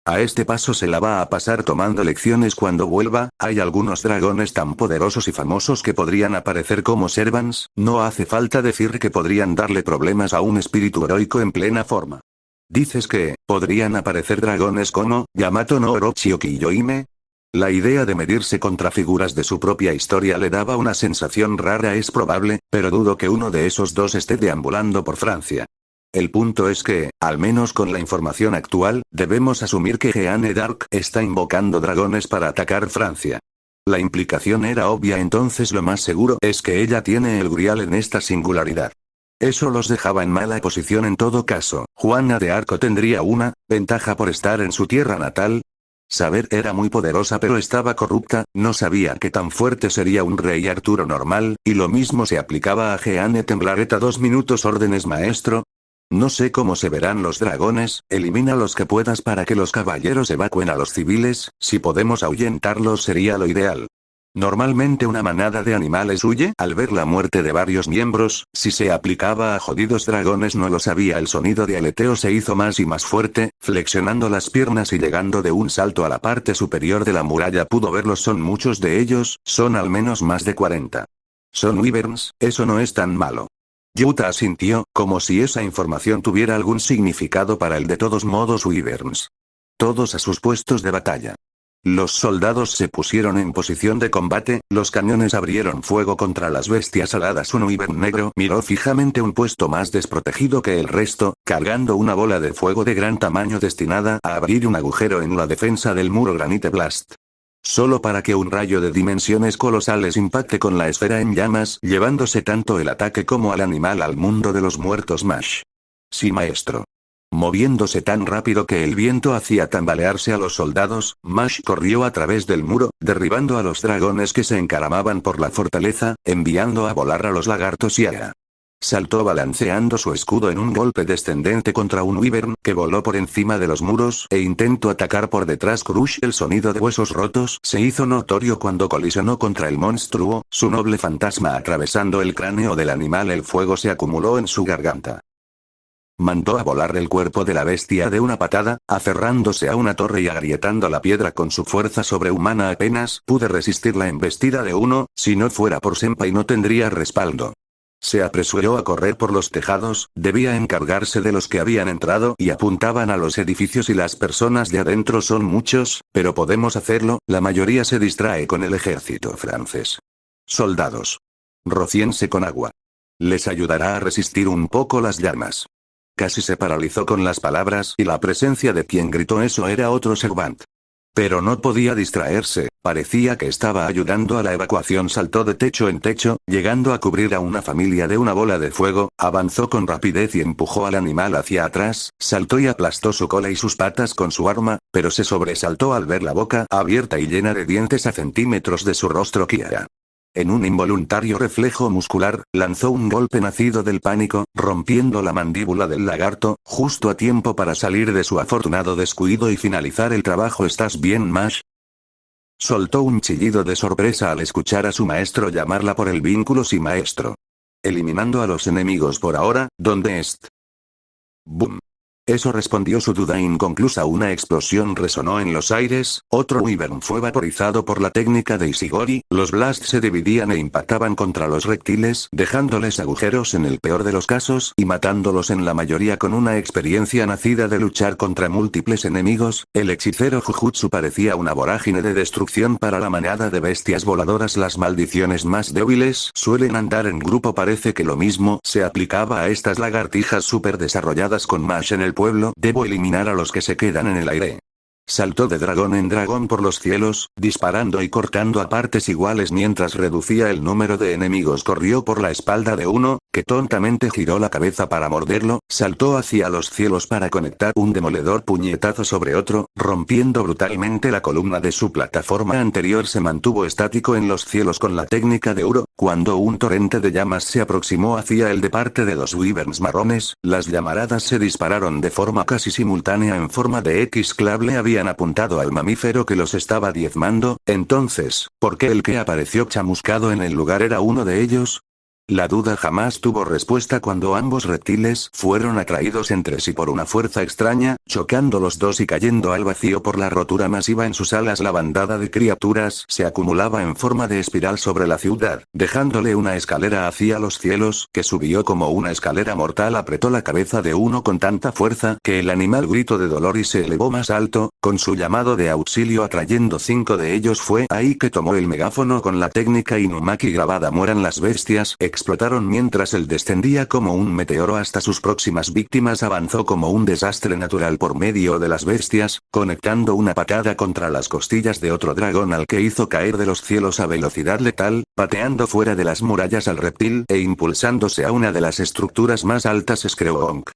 A: A este paso se la va a pasar tomando lecciones cuando vuelva. Hay algunos dragones tan poderosos y famosos que podrían aparecer como servants, no hace falta decir que podrían darle problemas a un espíritu heroico en plena forma. ¿Dices que podrían aparecer dragones como Yamato no Orochi o Kiyohime? La idea de medirse contra figuras de su propia historia le daba una sensación rara. Es probable, pero dudo que uno de esos dos esté deambulando por Francia. El punto es que, al menos con la información actual, debemos asumir que Jeanne d'Arc está invocando dragones para atacar Francia. La implicación era obvia, entonces lo más seguro es que ella tiene el grial en esta singularidad. Eso los dejaba en mala posición en todo caso. Juana de Arco tendría una ventaja por estar en su tierra natal. Saber era muy poderosa pero estaba corrupta, no sabía qué tan fuerte sería un rey Arturo normal, y lo mismo se aplicaba a Jeanne Temblareta. 2 minutos órdenes maestro. No sé cómo se verán los dragones, elimina los que puedas para que los caballeros evacúen a los civiles, si podemos ahuyentarlos sería lo ideal. Normalmente una manada de animales huye al ver la muerte de varios miembros. Si se aplicaba a jodidos dragones no lo sabía. El sonido de aleteo se hizo más y más fuerte, flexionando las piernas y llegando de un salto a la parte superior de la muralla. Pudo verlos, son muchos de ellos, son al menos más de 40. Son wyverns, eso no es tan malo. Yuta asintió, como si esa información tuviera algún significado para él. De todos modos, wyverns. Todos a sus puestos de batalla. Los soldados se pusieron en posición de combate, los cañones abrieron fuego contra las bestias aladas. Un wyvern negro miró fijamente un puesto más desprotegido que el resto, cargando una bola de fuego de gran tamaño destinada a abrir un agujero en la defensa del muro Granite Blast. Solo para que un rayo de dimensiones colosales impacte con la esfera en llamas, llevándose tanto el ataque como al animal al mundo de los muertos. Mash. Sí, maestro. Moviéndose tan rápido que el viento hacía tambalearse a los soldados, Mash corrió a través del muro, derribando a los dragones que se encaramaban por la fortaleza, enviando a volar a los lagartos y a... Saltó balanceando su escudo en un golpe descendente contra un wyvern que voló por encima de los muros e intentó atacar por detrás. Crush. El sonido de huesos rotos se hizo notorio cuando colisionó contra el monstruo, su noble fantasma atravesando el cráneo del animal. El fuego se acumuló en su garganta. Mandó a volar el cuerpo de la bestia de una patada, aferrándose a una torre y agrietando la piedra con su fuerza sobrehumana. Apenas pude resistir la embestida de uno, si no fuera por Senpai no tendría respaldo. Se apresuró a correr por los tejados, debía encargarse de los que habían entrado y apuntaban a los edificios y las personas de adentro son muchos, pero podemos hacerlo, la mayoría se distrae con el ejército francés. Soldados. Rocíense con agua. Les ayudará a resistir un poco las llamas. Casi se paralizó con las palabras y la presencia de quien gritó eso. Era otro Servant. Pero no podía distraerse, parecía que estaba ayudando a la evacuación. Saltó de techo en techo, llegando a cubrir a una familia de una bola de fuego, avanzó con rapidez y empujó al animal hacia atrás, saltó y aplastó su cola y sus patas con su arma, pero se sobresaltó al ver la boca abierta y llena de dientes a centímetros de su rostro. Kiara. En un involuntario reflejo muscular, lanzó un golpe nacido del pánico, rompiendo la mandíbula del lagarto, justo a tiempo para salir de su afortunado descuido y finalizar el trabajo. ¿Estás bien, Mash? Soltó un chillido de sorpresa al escuchar a su maestro llamarla por el vínculo. Sí, maestro. Eliminando a los enemigos por ahora. ¿Dónde est? Boom. Eso respondió su duda inconclusa. Una explosión resonó en los aires, otro wyvern fue vaporizado por la técnica de Ishigori, los blasts se dividían e impactaban contra los reptiles, dejándoles agujeros en el peor de los casos y matándolos en la mayoría. Con una experiencia nacida de luchar contra múltiples enemigos, el hechicero Jujutsu parecía una vorágine de destrucción para la manada de bestias voladoras. Las maldiciones más débiles suelen andar en grupo. Parece que lo mismo se aplicaba a estas lagartijas super desarrolladas. Con Mash en el pueblo, debo eliminar a los que se quedan en el aire. Saltó de dragón en dragón por los cielos, disparando y cortando a partes iguales mientras reducía el número de enemigos. Corrió por la espalda de uno, que tontamente giró la cabeza para morderlo, saltó hacia los cielos para conectar un demoledor puñetazo sobre otro, rompiendo brutalmente la columna de su plataforma anterior. Se mantuvo estático en los cielos con la técnica de Uro, cuando un torrente de llamas se aproximó hacia él de parte de los wyverns marrones, las llamaradas se dispararon de forma casi simultánea en forma de X. Clable habían apuntado al mamífero que los estaba diezmando. Entonces, ¿por qué el que apareció chamuscado en el lugar era uno de ellos? La duda jamás tuvo respuesta cuando ambos reptiles fueron atraídos entre sí por una fuerza extraña, chocando los dos y cayendo al vacío por la rotura masiva en sus alas. La bandada de criaturas se acumulaba en forma de espiral sobre la ciudad, dejándole una escalera hacia los cielos, que subió como una escalera mortal. Apretó la cabeza de uno con tanta fuerza que el animal gritó de dolor y se elevó más alto, con su llamado de auxilio atrayendo 5 de ellos. Fue ahí que tomó el megáfono con la técnica Inumaki grabada. Mueran las bestias. Explotaron mientras él descendía como un meteoro hasta sus próximas víctimas. Avanzó como un desastre natural por medio de las bestias, conectando una patada contra las costillas de otro dragón al que hizo caer de los cielos a velocidad letal, pateando fuera de las murallas al reptil e impulsándose a una de las estructuras más altas. Skreonk.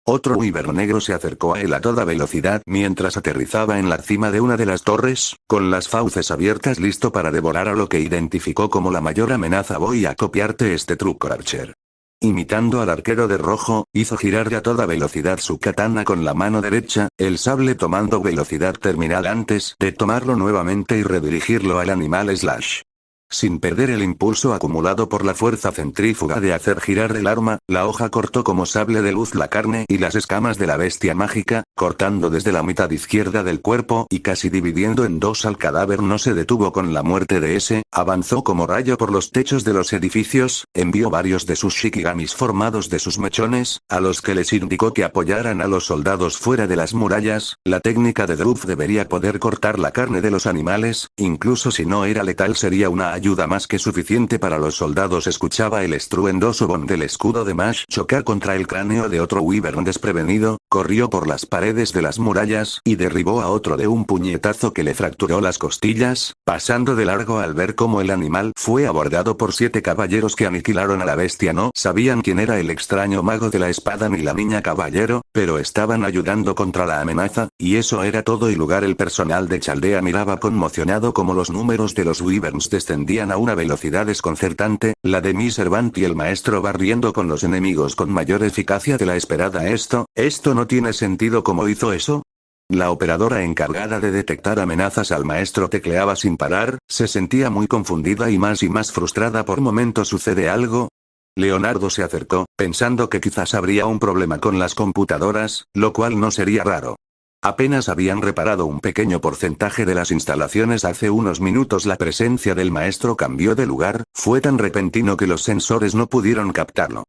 A: Otro wyvern negro se acercó a él a toda velocidad mientras aterrizaba en la cima de una de las torres, con las fauces abiertas listo para devorar a lo que identificó como la mayor amenaza. Voy a copiarte este truco, Archer. Imitando al arquero de rojo, hizo girar a toda velocidad su katana con la mano derecha, el sable tomando velocidad terminal antes de tomarlo nuevamente y redirigirlo al animal Slash. Sin perder el impulso acumulado por la fuerza centrífuga de hacer girar el arma, la hoja cortó como sable de luz la carne y las escamas de la bestia mágica, cortando desde la mitad izquierda del cuerpo y casi dividiendo en dos al cadáver. No se detuvo con la muerte de ese, avanzó como rayo por los techos de los edificios, envió varios de sus shikigamis formados de sus mechones, a los que les indicó que apoyaran a los soldados fuera de las murallas. La técnica de Druff debería poder cortar la carne de los animales, incluso si no era letal sería una ayuda más que suficiente para los soldados. Escuchaba el estruendoso bon del escudo de Mash chocar contra el cráneo de otro wyvern desprevenido, corrió por las paredes de las murallas y derribó a otro de un puñetazo que le fracturó las costillas, pasando de largo al ver cómo el animal fue abordado por 7 caballeros que aniquilaron a la bestia. No sabían quién era el extraño mago de la espada ni la niña caballero, pero estaban ayudando contra la amenaza, y eso era todo. Y lugar el personal de Chaldea miraba conmocionado como los números de los wyverns descendían a una velocidad desconcertante, la de mi Servant y el maestro barriendo con los enemigos con mayor eficacia de la esperada. Esto no tiene sentido. ¿Cómo hizo eso? La operadora encargada de detectar amenazas al maestro tecleaba sin parar, se sentía muy confundida y más frustrada por momentos. ¿Sucede algo? Leonardo se acercó, pensando que quizás habría un problema con las computadoras, lo cual no sería raro. Apenas habían reparado un pequeño porcentaje de las instalaciones hace unos minutos. La presencia del maestro cambió de lugar, fue tan repentino que los sensores no pudieron captarlo.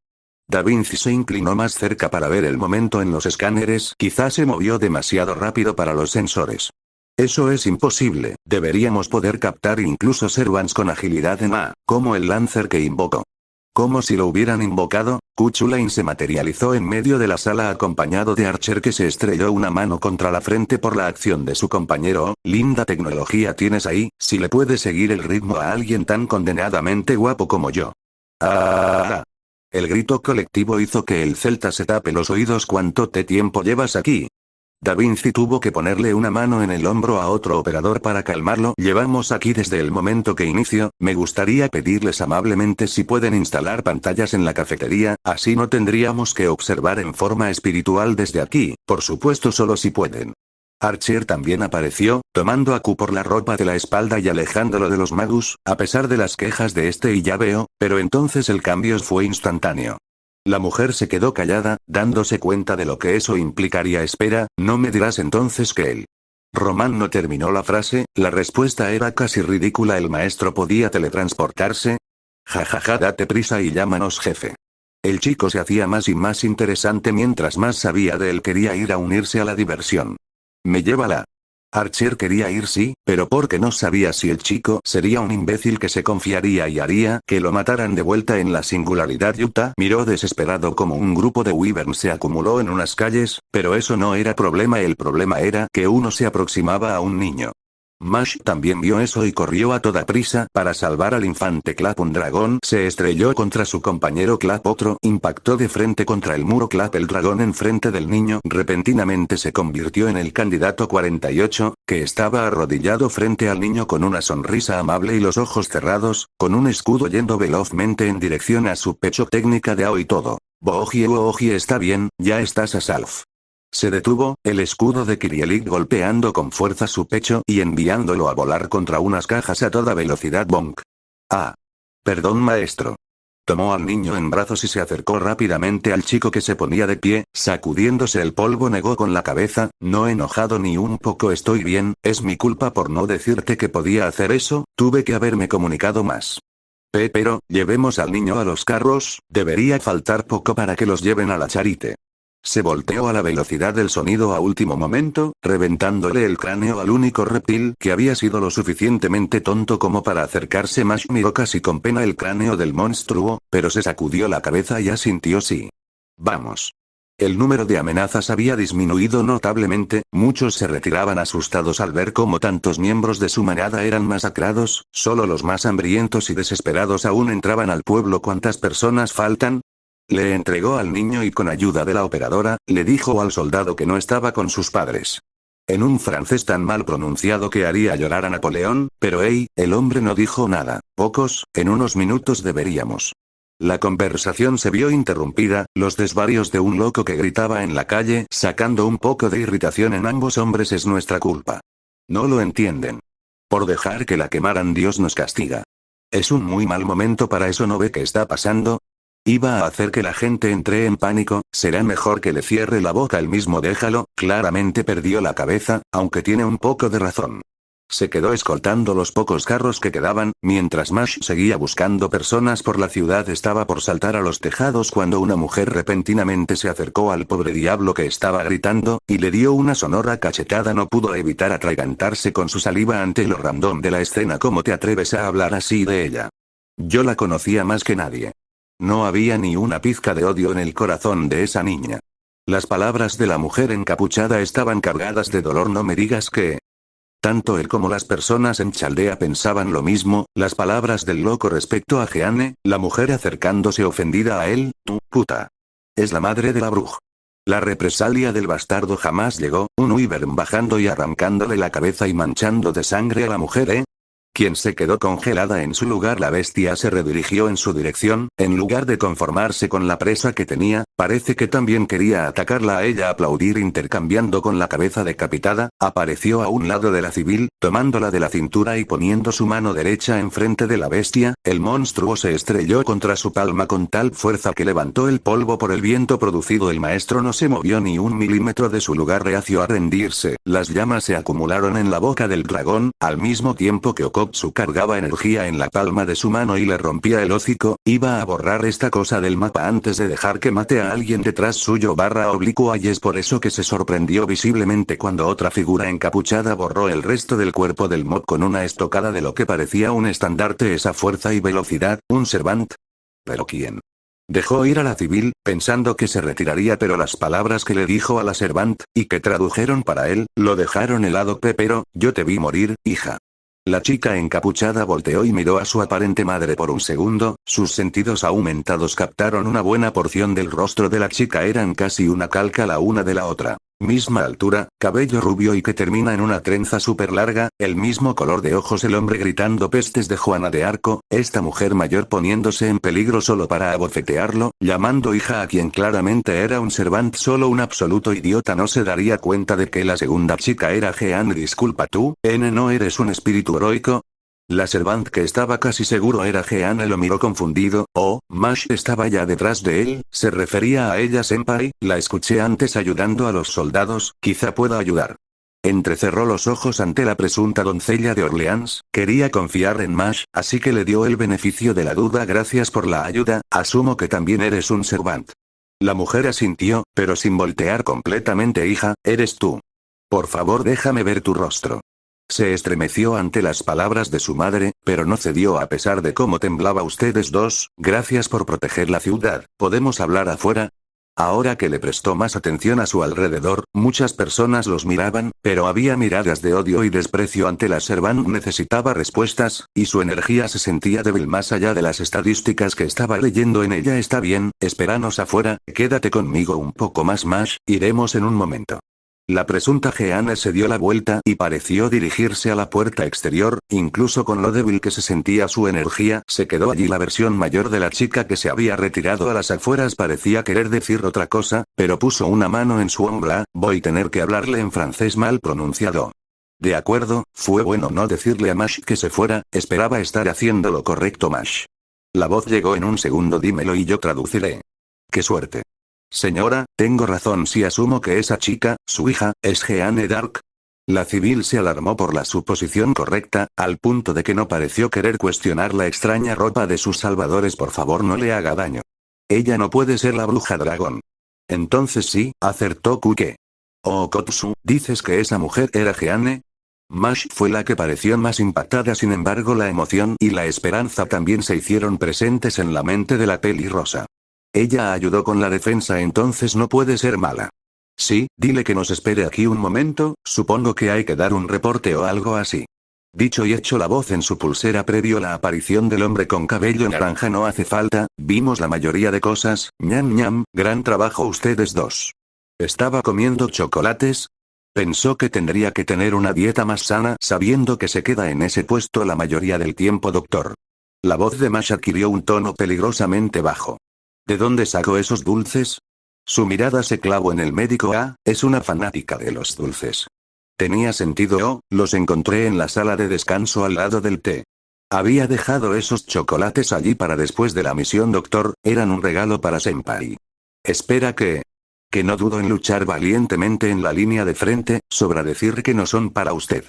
A: Da Vinci se inclinó más cerca para ver el momento en los escáneres. Quizás se movió demasiado rápido para los sensores. Eso es imposible, deberíamos poder captar incluso Servants con agilidad en A, como el Lancer que invocó. Como si lo hubieran invocado, Cuchulain se materializó en medio de la sala acompañado de Archer que se estrelló una mano contra la frente por la acción de su compañero. Linda tecnología tienes ahí, si le puedes seguir el ritmo a alguien tan condenadamente guapo como yo. ¡Ah! El grito colectivo hizo que el celta se tape los oídos. ¿Cuánto tiempo llevas aquí? Da Vinci tuvo que ponerle una mano en el hombro a otro operador para calmarlo. Llevamos aquí desde el momento que inició. Me gustaría pedirles amablemente si pueden instalar pantallas en la cafetería, así no tendríamos que observar en forma espiritual desde aquí, por supuesto solo si pueden. Archer también apareció, tomando a Q por la ropa de la espalda y alejándolo de los magus, a pesar de las quejas de este y ya veo, pero entonces el cambio fue instantáneo. La mujer se quedó callada, dándose cuenta de lo que eso implicaría. Espera, ¿no me dirás entonces que él? Román no terminó la frase, la respuesta era casi ridícula. ¿El maestro podía teletransportarse? Jajaja, date prisa y llámanos jefe. El chico se hacía más y más interesante mientras más sabía de él. Quería ir a unirse a la diversión. Me lleva la Archer quería ir sí, pero porque no sabía si el chico sería un imbécil que se confiaría y haría que lo mataran de vuelta en la singularidad. Utah miró desesperado como un grupo de wyverns se acumuló en unas calles, pero eso no era problema, el problema era que uno se aproximaba a un niño. Mash también vio eso y corrió a toda prisa para salvar al infante Clap. Un dragón se estrelló contra su compañero Clap, otro impactó de frente contra el muro Clap. El dragón enfrente del niño repentinamente se convirtió en el candidato 48, que estaba arrodillado frente al niño con una sonrisa amable y los ojos cerrados, con un escudo yendo velozmente en dirección a su pecho. Técnica de Ao y todo. Boogie está bien, ya estás a salvo. Se detuvo, el escudo de Kirielik golpeando con fuerza su pecho y enviándolo a volar contra unas cajas a toda velocidad. Bonk. Ah. Perdón, maestro. Tomó al niño en brazos y se acercó rápidamente al chico que se ponía de pie, sacudiéndose el polvo. Negó con la cabeza, no enojado ni un poco. Estoy bien, es mi culpa por no decirte que podía hacer eso, tuve que haberme comunicado más. Pero, llevemos al niño a los carros, debería faltar poco para que los lleven a la Charite. Se volteó a la velocidad del sonido a último momento, reventándole el cráneo al único reptil que había sido lo suficientemente tonto como para acercarse. Mash miró casi con pena el cráneo del monstruo, pero se sacudió la cabeza y asintió sí. Vamos. El número de amenazas había disminuido notablemente, muchos se retiraban asustados al ver cómo tantos miembros de su manada eran masacrados, solo los más hambrientos y desesperados aún entraban al pueblo. ¿Cuántas personas faltan? Le entregó al niño y con ayuda de la operadora, le dijo al soldado que no estaba con sus padres. En un francés tan mal pronunciado que haría llorar a Napoleón, pero el hombre no dijo nada. Pocos, en unos minutos deberíamos. La conversación se vio interrumpida, los desvarios de un loco que gritaba en la calle, sacando un poco de irritación en ambos hombres. Es nuestra culpa. No lo entienden. Por dejar que la quemaran Dios nos castiga. Es un muy mal momento para eso, ¿no ve qué está pasando? Iba a hacer que la gente entre en pánico, será mejor que le cierre la boca él mismo. Déjalo, claramente perdió la cabeza, aunque tiene un poco de razón. Se quedó escoltando los pocos carros que quedaban, mientras Mash seguía buscando personas por la ciudad. Estaba por saltar a los tejados cuando una mujer repentinamente se acercó al pobre diablo que estaba gritando, y le dio una sonora cachetada. No pudo evitar atragantarse con su saliva ante lo random de la escena. ¿Cómo te atreves a hablar así de ella? Yo la conocía más que nadie. No había ni una pizca de odio en el corazón de esa niña. Las palabras de la mujer encapuchada estaban cargadas de dolor. No me digas que... Tanto él como las personas en Chaldea pensaban lo mismo. Las palabras del loco respecto a Jeanne, la mujer acercándose ofendida a él. Tu puta. Es la madre de la bruja. La represalia del bastardo jamás llegó, un wyvern bajando y arrancándole la cabeza y manchando de sangre a la mujer, quien se quedó congelada en su lugar. La bestia se redirigió en su dirección, en lugar de conformarse con la presa que tenía, parece que también quería atacarla a ella. Aplaudir intercambiando con la cabeza decapitada, apareció a un lado de la civil, tomándola de la cintura y poniendo su mano derecha enfrente de la bestia. El monstruo se estrelló contra su palma con tal fuerza que levantó el polvo por el viento producido. El maestro no se movió ni un milímetro de su lugar, reacio a rendirse. Las llamas se acumularon en la boca del dragón, al mismo tiempo que Okotsu cargaba energía en la palma de su mano y le rompía el hocico. Iba a borrar esta cosa del mapa antes de dejar que mate a alguien detrás suyo /oblicua, y es por eso que se sorprendió visiblemente cuando otra figura encapuchada borró el resto del cuerpo del mob con una estocada de lo que parecía un estandarte. Esa fuerza y velocidad, ¿un servant? ¿Pero quién? Dejó ir a la civil, pensando que se retiraría, pero las palabras que le dijo a la servant, y que tradujeron para él, lo dejaron helado. Pero, yo te vi morir, hija. La chica encapuchada volteó y miró a su aparente madre por un segundo, sus sentidos aumentados captaron una buena porción del rostro de la chica. Eran casi una calca la una de la otra. Misma altura, cabello rubio y que termina en una trenza súper larga, el mismo color de ojos. El hombre gritando pestes de Juana de Arco, esta mujer mayor poniéndose en peligro solo para abofetearlo, llamando hija a quien claramente era un servant. Solo un absoluto idiota no se daría cuenta de que la segunda chica era Jeanne. Disculpa tú, ¿no eres un espíritu heroico? La servant, que estaba casi seguro era Jeanne, lo miró confundido. Mash estaba ya detrás de él, se refería a ella. Senpai, la escuché antes ayudando a los soldados, quizá pueda ayudar. Entrecerró los ojos ante la presunta doncella de Orleans, quería confiar en Mash, así que le dio el beneficio de la duda. Gracias por la ayuda, asumo que también eres un servant. La mujer asintió, pero sin voltear completamente. Hija, eres tú. Por favor, déjame ver tu rostro. Se estremeció ante las palabras de su madre, pero no cedió a pesar de cómo temblaba. Ustedes dos, gracias por proteger la ciudad, ¿podemos hablar afuera? Ahora que le prestó más atención a su alrededor, muchas personas los miraban, pero había miradas de odio y desprecio ante la Servant. Necesitaba respuestas, y su energía se sentía débil más allá de las estadísticas que estaba leyendo en ella. Está bien, espéranos afuera, quédate conmigo un poco más, iremos en un momento. La presunta Jeanne se dio la vuelta y pareció dirigirse a la puerta exterior, incluso con lo débil que se sentía su energía. Se quedó allí la versión mayor de la chica que se había retirado a las afueras. Parecía querer decir otra cosa, pero puso una mano en su hombro. Voy a tener que hablarle en francés mal pronunciado. De acuerdo, fue bueno no decirle a Mash que se fuera, esperaba estar haciendo lo correcto. Mash. La voz llegó en un segundo. Dímelo y yo traduciré. ¡Qué suerte! Señora, tengo razón si asumo que esa chica, su hija, es Jeanne d'Arc. La civil se alarmó por la suposición correcta, al punto de que no pareció querer cuestionar la extraña ropa de sus salvadores. Por favor, no le haga daño. Ella no puede ser la bruja dragón. Entonces sí, acertó Kuke. Oh, Kotsu, ¿dices que esa mujer era Jeanne? Mash fue la que pareció más impactada. Sin embargo, la emoción y la esperanza también se hicieron presentes en la mente de la pelirrosa. Ella ayudó con la defensa, entonces no puede ser mala. Sí, dile que nos espere aquí un momento, supongo que hay que dar un reporte o algo así. Dicho y hecho, la voz en su pulsera previo a la aparición del hombre con cabello naranja. No hace falta, vimos la mayoría de cosas. Ñam ñam, gran trabajo ustedes dos. ¿Estaba comiendo chocolates? Pensó que tendría que tener una dieta más sana sabiendo que se queda en ese puesto la mayoría del tiempo, doctor. La voz de Mash adquirió un tono peligrosamente bajo. ¿De dónde sacó esos dulces? Su mirada se clavó en el médico. Es una fanática de los dulces. Tenía sentido. Los encontré en la sala de descanso al lado del té. Había dejado esos chocolates allí para después de la misión, doctor, eran un regalo para Senpai. Espera, que no dudo en luchar valientemente en la línea de frente, sobra decir que no son para usted.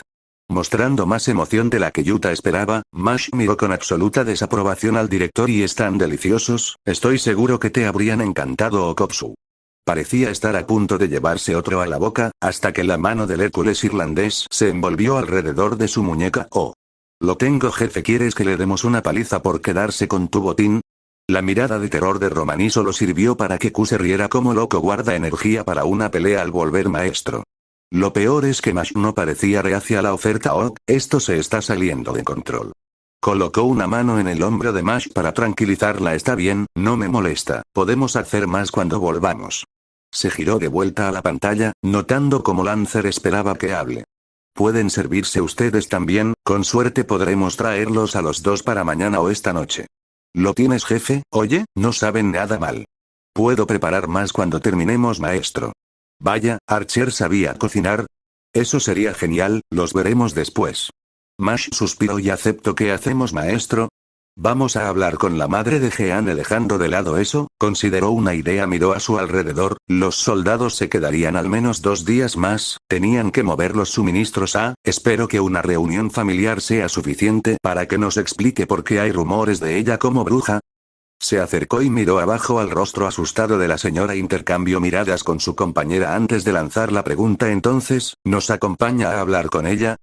A: Mostrando más emoción de la que Yuta esperaba, Mash miró con absoluta desaprobación al director. Y están deliciosos, estoy seguro que te habrían encantado, Okotsu. Parecía estar a punto de llevarse otro a la boca, hasta que la mano del Hércules irlandés se envolvió alrededor de su muñeca. Oh. Lo tengo, jefe, ¿quieres que le demos una paliza por quedarse con tu botín? La mirada de terror de Romani solo sirvió para que Q se riera como loco. Guarda energía para una pelea al volver, maestro. Lo peor es que Mash no parecía reacia a la oferta. Oh, esto se está saliendo de control. Colocó una mano en el hombro de Mash para tranquilizarla. Está bien, no me molesta, podemos hacer más cuando volvamos. Se giró de vuelta a la pantalla, notando cómo Lancer esperaba que hable. Pueden servirse ustedes también, con suerte podremos traerlos a los dos para mañana o esta noche. ¿Lo tienes, jefe? Oye, no saben nada mal. Puedo preparar más cuando terminemos, maestro. Vaya, Archer sabía cocinar. Eso sería genial, los veremos después. Mash suspiró. Y acepto. ¿Qué hacemos, maestro? Vamos a hablar con la madre de Jeanne. Dejando de lado eso, consideró una idea. Miró a su alrededor, los soldados se quedarían al menos 2 días más, tenían que mover los suministros. Espero que una reunión familiar sea suficiente para que nos explique por qué hay rumores de ella como bruja. Se acercó y miró abajo al rostro asustado de la señora. Intercambió miradas con su compañera antes de lanzar la pregunta. Entonces, ¿nos acompaña a hablar con ella?